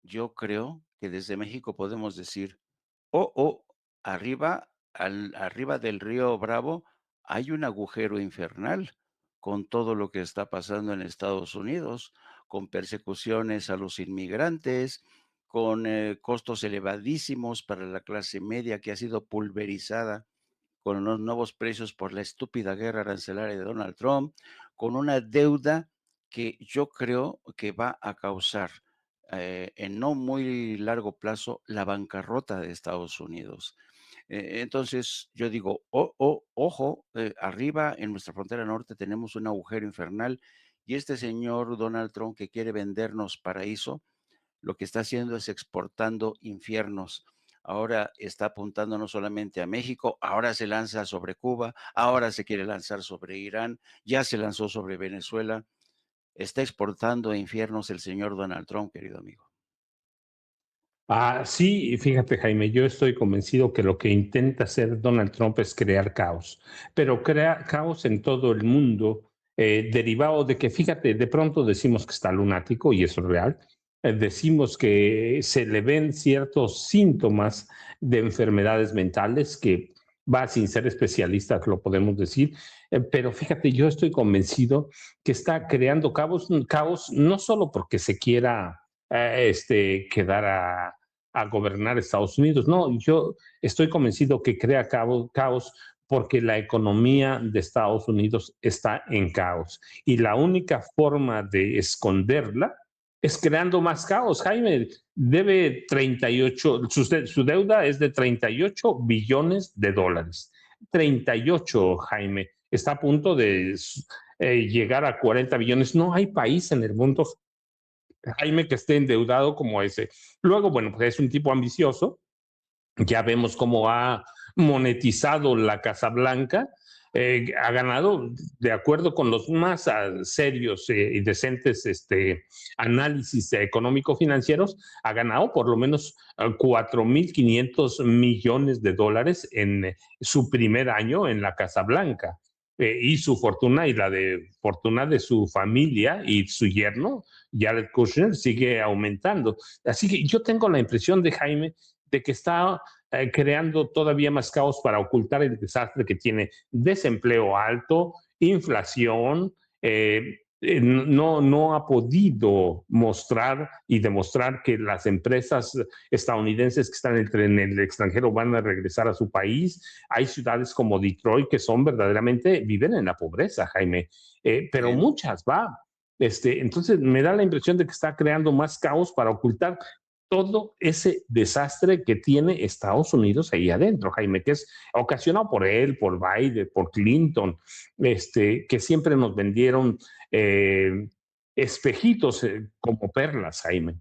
yo creo que desde México podemos decir, oh, arriba del río Bravo hay un agujero infernal con todo lo que está pasando en Estados Unidos, con persecuciones a los inmigrantes, con costos elevadísimos para la clase media que ha sido pulverizada con los nuevos precios por la estúpida guerra arancelaria de Donald Trump, con una deuda que yo creo que va a causar en no muy largo plazo la bancarrota de Estados Unidos. Entonces yo digo, ojo, arriba en nuestra frontera norte tenemos un agujero infernal y este señor Donald Trump que quiere vendernos paraíso, lo que está haciendo es exportando infiernos. Ahora está apuntando no solamente a México, ahora se lanza sobre Cuba, ahora se quiere lanzar sobre Irán, ya se lanzó sobre Venezuela. Está exportando infiernos el señor Donald Trump, querido amigo. Sí, fíjate, Jaime, yo estoy convencido que lo que intenta hacer Donald Trump es crear caos, pero crea caos en todo el mundo, derivado de que, fíjate, de pronto decimos que está lunático y eso es real, decimos que se le ven ciertos síntomas de enfermedades mentales que va sin ser especialista, lo podemos decir, pero fíjate, yo estoy convencido que está creando caos no solo porque se quiera quedar a gobernar Estados Unidos. No, yo estoy convencido que crea caos porque la economía de Estados Unidos está en caos y la única forma de esconderla es creando más caos. Jaime debe 38, su deuda es de 38 billones de dólares. 38, Jaime, está a punto de llegar a 40 billones. No hay país en el mundo, Jaime, que esté endeudado como ese. Luego, bueno, pues es un tipo ambicioso. Ya vemos cómo ha monetizado la Casa Blanca. Ha ganado, de acuerdo con los más serios y decentes análisis económico-financieros, ha ganado por lo menos 4.500 millones de dólares en su primer año en la Casa Blanca. Y su fortuna y la de fortuna de su familia y su yerno, Jared Kushner, sigue aumentando. Así que yo tengo la impresión de Jaime de que está creando todavía más caos para ocultar el desastre que tiene: desempleo alto, inflación, no ha podido mostrar y demostrar que las empresas estadounidenses que están en el extranjero van a regresar a su país. Hay ciudades como Detroit que son verdaderamente, viven en la pobreza, Jaime, pero Sí. muchas va. Entonces me da la impresión de que está creando más caos para ocultar todo ese desastre que tiene Estados Unidos ahí adentro, Jaime, que es ocasionado por él, por Biden, por Clinton, que siempre nos vendieron espejitos como perlas, Jaime.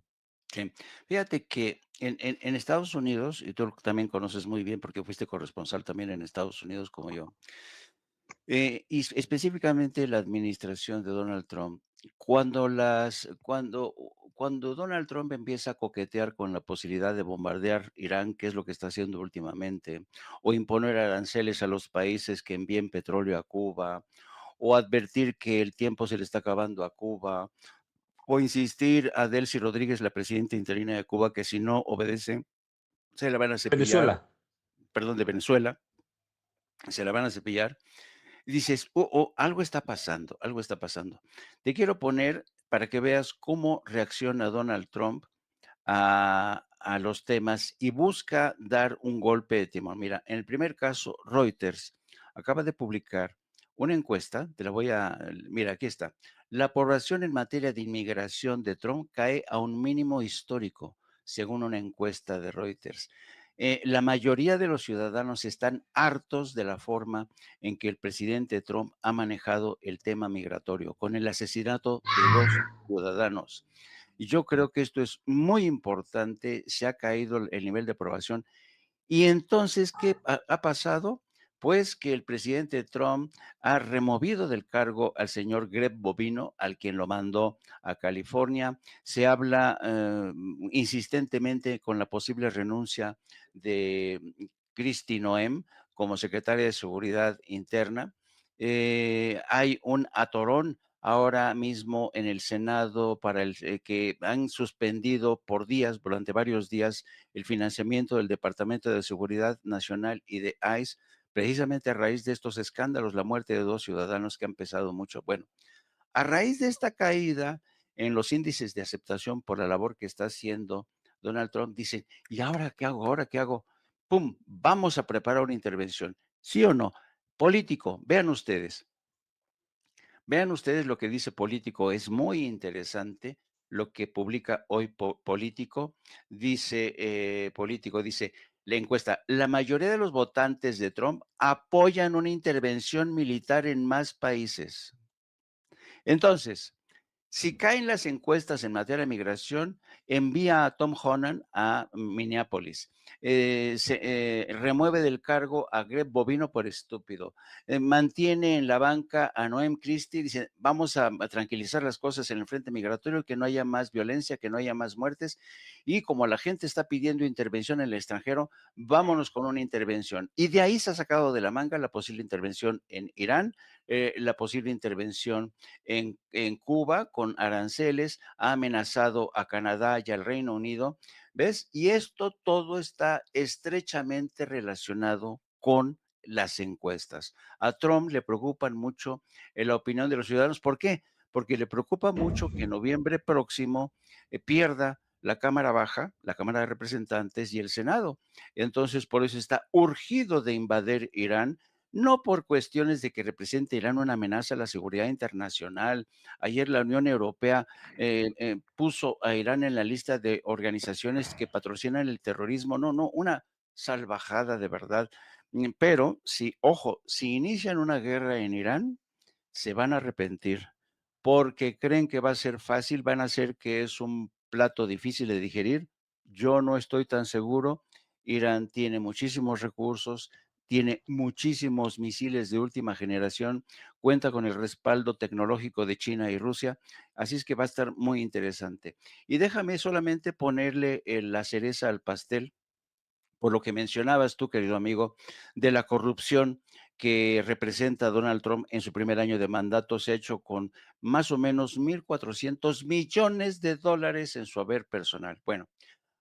Sí. Fíjate que en Estados Unidos, y tú también conoces muy bien porque fuiste corresponsal también en Estados Unidos como yo, y específicamente la administración de Donald Trump, cuando Donald Trump empieza a coquetear con la posibilidad de bombardear Irán, que es lo que está haciendo últimamente, o imponer aranceles a los países que envíen petróleo a Cuba, o advertir que el tiempo se le está acabando a Cuba, o insistir a Delcy Rodríguez, la presidenta interina de Cuba, que si no obedece, se la van a cepillar, Venezuela. perdón, de Venezuela, se la van a cepillar. Y dices, oh, oh, algo está pasando, algo está pasando. Te quiero poner para que veas cómo reacciona Donald Trump a los temas y busca dar un golpe de timón. Mira, en el primer caso, Reuters acaba de publicar una encuesta, te la voy a, mira, aquí está. La población en materia de inmigración de Trump cae a un mínimo histórico, según una encuesta de Reuters. La mayoría de los ciudadanos están hartos de la forma en que el presidente Trump ha manejado el tema migratorio, con el asesinato de 2 ciudadanos. Y yo creo que esto es muy importante, se ha caído el nivel de aprobación. Y entonces, ¿qué ha pasado? Pues que el presidente Trump ha removido del cargo al señor Greg Bovino, al quien lo mandó a California. Se habla insistentemente con la posible renuncia de Kristi Noem como secretaria de Seguridad Interna. Hay un atorón ahora mismo en el Senado para que han suspendido por días, durante varios días, el financiamiento del Departamento de Seguridad Nacional y de ICE, precisamente a raíz de estos escándalos, la muerte de 2 ciudadanos que han pesado mucho. Bueno, a raíz de esta caída en los índices de aceptación por la labor que está haciendo Donald Trump, dice, ¿y ahora qué hago? ¿Ahora qué hago? ¡Pum! Vamos a preparar una intervención. ¿Sí o no? Político, vean ustedes lo que dice Político, es muy interesante lo que publica hoy Político. Dice, Político, dice, la encuesta, la mayoría de los votantes de Trump apoyan una intervención militar en más países. Entonces, si caen las encuestas en materia de migración, envía a Tom Honan a Minneapolis. Remueve del cargo a Greg Bovino por estúpido. Mantiene en la banca a Noam Christie. Dice, vamos a tranquilizar las cosas en el frente migratorio, que no haya más violencia, que no haya más muertes. Y como la gente está pidiendo intervención en el extranjero, vámonos con una intervención. Y de ahí se ha sacado de la manga la posible intervención en Irán, la posible intervención en Cuba con aranceles, ha amenazado a Canadá y al Reino Unido, ¿ves? Y esto todo está estrechamente relacionado con las encuestas. A Trump le preocupan mucho la opinión de los ciudadanos. ¿Por qué? Porque le preocupa mucho que en noviembre próximo pierda la Cámara Baja, la Cámara de Representantes y el Senado. Entonces, por eso está urgido de invadir Irán, no por cuestiones de que represente Irán una amenaza a la seguridad internacional. Ayer la Unión Europea puso a Irán en la lista de organizaciones que patrocinan el terrorismo. No, no, una salvajada de verdad. Pero si, ojo, si inician una guerra en Irán, se van a arrepentir porque creen que va a ser fácil, van a hacer que es un plato difícil de digerir. Yo no estoy tan seguro. Irán tiene muchísimos recursos, tiene muchísimos misiles de última generación, cuenta con el respaldo tecnológico de China y Rusia, así es que va a estar muy interesante. Y déjame solamente ponerle la cereza al pastel por lo que mencionabas tú, querido amigo, de la corrupción que representa Donald Trump en su primer año de mandato, se ha hecho con más o menos 1.400 millones de dólares en su haber personal. Bueno,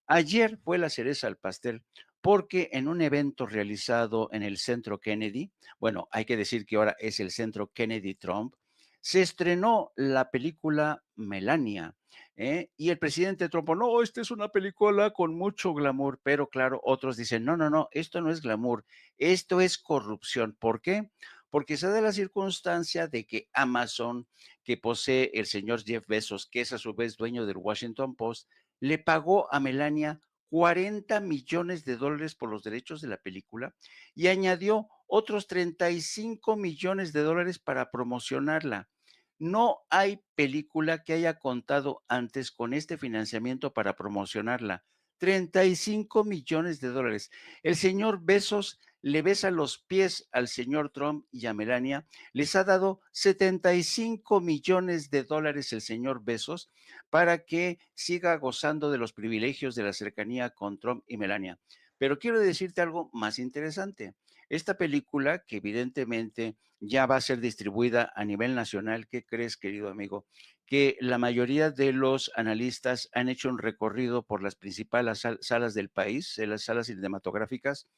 ayer fue la cereza al pastel porque en un evento realizado en el Centro Kennedy, bueno, hay que decir que ahora es el Centro Kennedy Trump, se estrenó la película Melania. Y el presidente Trump, no, esta es una película con mucho glamour, pero claro, otros dicen, no, no, no, esto no es glamour, esto es corrupción. ¿Por qué? Porque se da la circunstancia de que Amazon, que posee el señor Jeff Bezos, que es a su vez dueño del Washington Post, le pagó a Melania 40 millones de dólares por los derechos de la película y añadió otros 35 millones de dólares para promocionarla. No hay película que haya contado antes con este financiamiento para promocionarla. 35 millones de dólares. El señor Bezos le besa los pies al señor Trump y a Melania. Les ha dado 75 millones de dólares el señor Bezos para que siga gozando de los privilegios de la cercanía con Trump y Melania. Pero quiero decirte algo más interesante. Esta película, que evidentemente ya va a ser distribuida a nivel nacional, ¿qué crees, querido amigo? Que la mayoría de los analistas han hecho un recorrido por las principales salas del país, en las salas cinematográficas,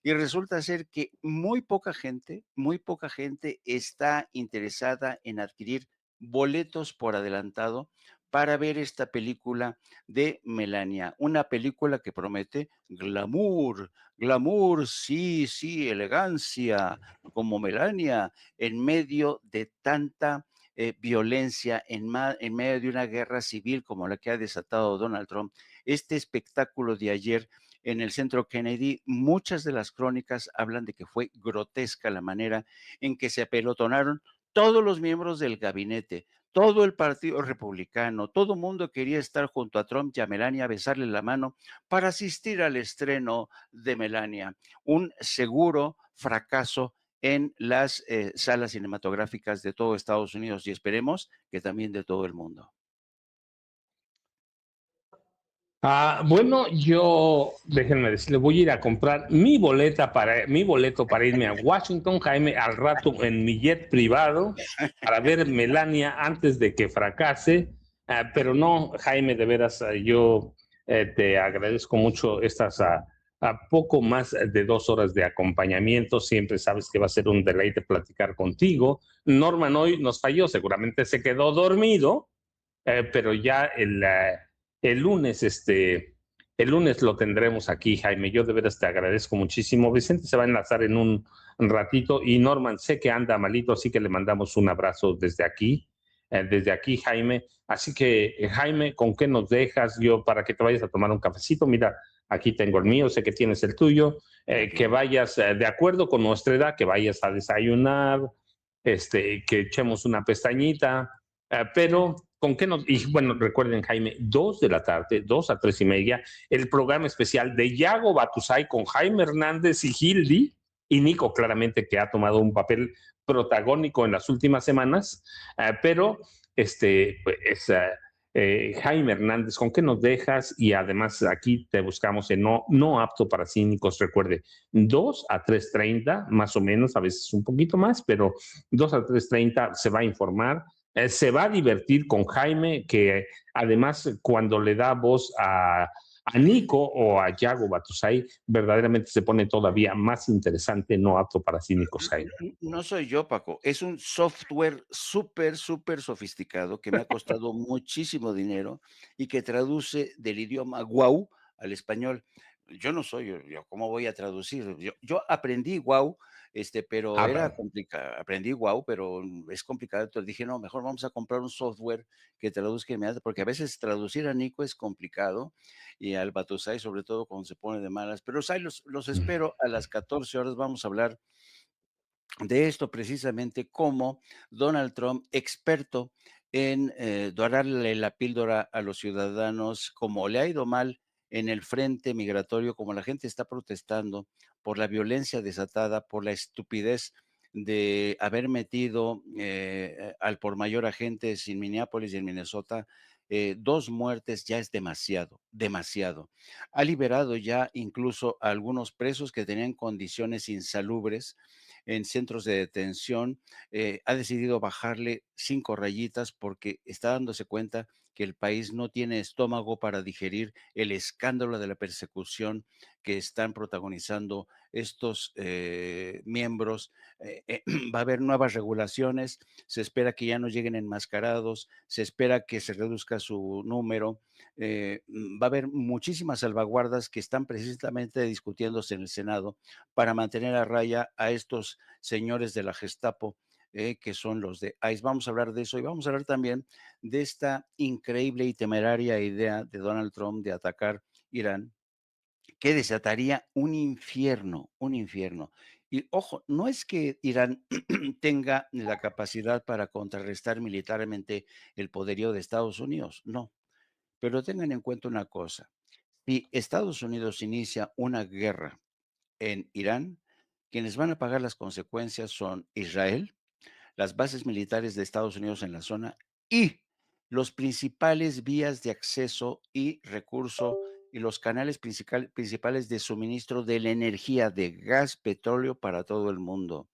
y resulta ser que muy poca gente está interesada en adquirir boletos por adelantado para ver esta película de Melania, una película que promete glamour, glamour, sí, sí, elegancia, como Melania, en medio de tanta violencia, en medio de una guerra civil como la que ha desatado Donald Trump. Este espectáculo de ayer en el centro Kennedy, muchas de las crónicas hablan de que fue grotesca la manera en que se apelotonaron todos los miembros del gabinete, todo el partido republicano, todo mundo quería estar junto a Trump y a Melania, besarle la mano para asistir al estreno de Melania. Un seguro fracaso en las salas cinematográficas de todo Estados Unidos y esperemos que también de todo el mundo. Bueno, yo, déjenme decirle, voy a ir a comprar mi boleto para irme a Washington, Jaime, al rato en mi jet privado para ver Melania antes de que fracase. Pero no, Jaime, de veras, yo te agradezco mucho estas a poco más de 2 horas de acompañamiento. Siempre sabes que va a ser un deleite platicar contigo. Norman hoy nos falló, seguramente se quedó dormido, pero ya el lunes, el lunes lo tendremos aquí, Jaime. Yo de veras te agradezco muchísimo. Vicente se va a enlazar en un ratito y Norman sé que anda malito, así que le mandamos un abrazo desde aquí, Jaime. Así que, Jaime, ¿con qué nos dejas? Yo para que te vayas a tomar un cafecito, mira, aquí tengo el mío, sé que tienes el tuyo, que vayas de acuerdo con nuestra edad, que vayas a desayunar, que echemos una pestañita, pero ¿con qué nos...? Y bueno, recuerden, Jaime, 2 de la tarde, 2 a 3:30, el programa especial de Yago Batusay con Jaime Hernández y Hildy y Nico, claramente, que ha tomado un papel protagónico en las últimas semanas, pero pues, Jaime Hernández, ¿con qué nos dejas? Y además aquí te buscamos en no apto para cínicos, recuerde, 2 a 3:30, más o menos, a veces un poquito más, pero 2 a 3:30 se va a informar, se va a divertir con Jaime, que además cuando le da voz a Nico o a Yago Batusay, verdaderamente se pone todavía más interesante, no apto para cínicos, Jaime. No soy yo, Paco, es un software súper, súper sofisticado que me ha costado muchísimo dinero y que traduce del idioma guau al español. Yo no soy yo, ¿cómo voy a traducir? Yo aprendí guau, pero era Bueno. complicado, aprendí guau, pero es complicado. Entonces dije, no, mejor vamos a comprar un software que traduzca inmediatamente, porque a veces traducir a Nico es complicado y al Batusay, sobre todo cuando se pone de malas. Pero ahí los espero a las 14 horas. Vamos a hablar de esto precisamente como Donald Trump, experto en dorarle la píldora a los ciudadanos, como le ha ido mal en el frente migratorio, como la gente está protestando por la violencia desatada, por la estupidez de haber metido al por mayor agentes en Minneapolis y en Minnesota. 2 muertes ya es demasiado, demasiado. Ha liberado ya incluso a algunos presos que tenían condiciones insalubres en centros de detención, ha decidido bajarle 5 rayitas porque está dándose cuenta que el país no tiene estómago para digerir el escándalo de la persecución que están protagonizando estos miembros. Va a haber nuevas regulaciones, se espera que ya no lleguen enmascarados, se espera que se reduzca su número, va a haber muchísimas salvaguardas que están precisamente discutiéndose en el Senado para mantener a raya a estos señores de la Gestapo, que son los de ICE. Vamos a hablar de eso y vamos a hablar también de esta increíble y temeraria idea de Donald Trump de atacar Irán, que desataría un infierno, un infierno. Y ojo, no es que Irán tenga la capacidad para contrarrestar militarmente el poderío de Estados Unidos, no, pero tengan en cuenta una cosa, si Estados Unidos inicia una guerra en Irán, quienes van a pagar las consecuencias son Israel, las bases militares de Estados Unidos en la zona y los principales vías de acceso y recurso y los canales principales de suministro de la energía de gas, petróleo para todo el mundo.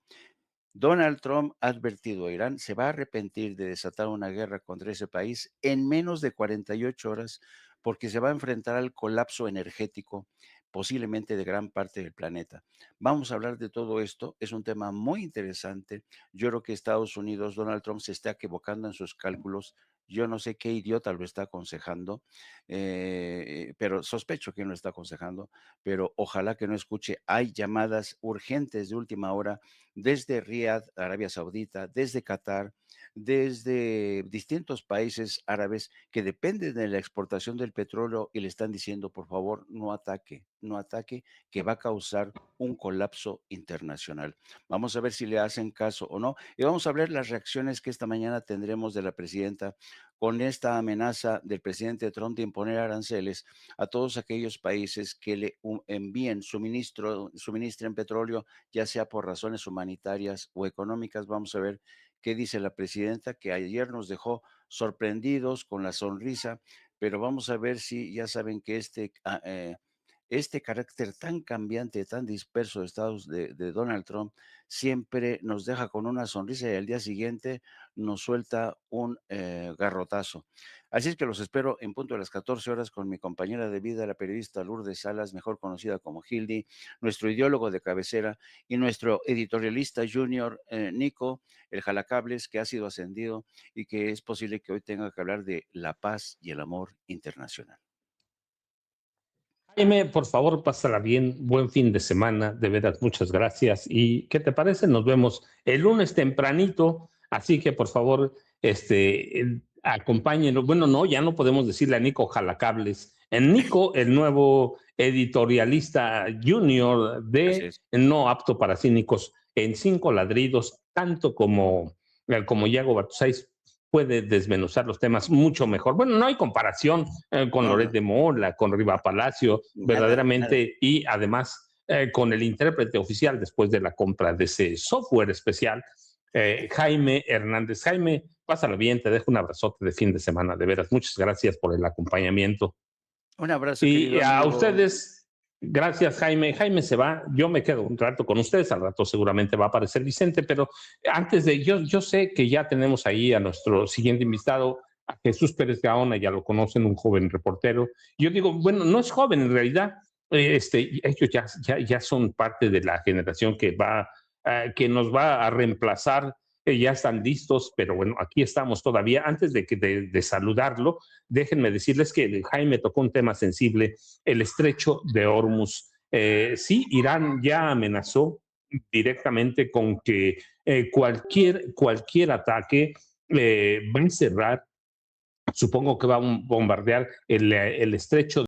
Donald Trump ha advertido a Irán, se va a arrepentir de desatar una guerra contra ese país en menos de 48 horas porque se va a enfrentar al colapso energético, posiblemente de gran parte del planeta. Vamos a hablar de todo esto, es un tema muy interesante. Yo creo que Estados Unidos, Donald Trump se está equivocando en sus cálculos. Yo no sé qué idiota lo está aconsejando, pero sospecho que lo está aconsejando, pero ojalá que no escuche. Hay llamadas urgentes de última hora desde Riad, Arabia Saudita, desde Qatar, desde distintos países árabes que dependen de la exportación del petróleo y le están diciendo, por favor, no ataque, no ataque, que va a causar un colapso internacional. Vamos a ver si le hacen caso o no. Y vamos a ver las reacciones que esta mañana tendremos de la presidenta con esta amenaza del presidente Trump de imponer aranceles a todos aquellos países que le envíen suministren petróleo, ya sea por razones humanitarias o económicas. Vamos a ver qué dice la presidenta, que ayer nos dejó sorprendidos con la sonrisa, pero vamos a ver si ya saben que este carácter tan cambiante, tan disperso de Donald Trump siempre nos deja con una sonrisa y al día siguiente nos suelta un garrotazo. Así es que los espero en punto de las 14 horas con mi compañera de vida, la periodista Lourdes Salas, mejor conocida como Hildy, nuestro ideólogo de cabecera y nuestro editorialista junior, Nico, el jalacables, que ha sido ascendido y que es posible que hoy tenga que hablar de la paz y el amor internacional. Jaime, por favor, pásala bien, buen fin de semana, de veras, muchas gracias. ¿Y qué te parece? Nos vemos el lunes tempranito, así que por favor, acompáñenos. Bueno, no, ya no podemos decirle a Nico Jalacables. En Nico, el nuevo editorialista junior de No Apto para Cínicos, en 5 ladridos, tanto como Yago Bartusáis puede desmenuzar los temas mucho mejor. Bueno, no hay comparación con Loret de Mola, con Riva Palacio, verdaderamente, y además con el intérprete oficial después de la compra de ese software especial, Jaime Hernández. Jaime, pásalo bien, te dejo un abrazote de fin de semana, de veras. Muchas gracias por el acompañamiento. Un abrazo, y querido a amigo. ustedes. Gracias, Jaime. Jaime se va, yo me quedo un rato con ustedes, al rato seguramente va a aparecer Vicente, pero antes de, yo sé que ya tenemos ahí a nuestro siguiente invitado, a Jesús Pérez Gaona, ya lo conocen, un joven reportero. Yo digo, bueno, no es joven en realidad, ellos ya son parte de la generación que nos va a reemplazar, ya están listos, pero bueno, aquí estamos todavía. Antes de saludarlo, déjenme decirles que Jaime tocó un tema sensible, el estrecho de Hormuz. Sí, Irán ya amenazó directamente con que cualquier ataque va a encerrar, supongo que va a bombardear el estrecho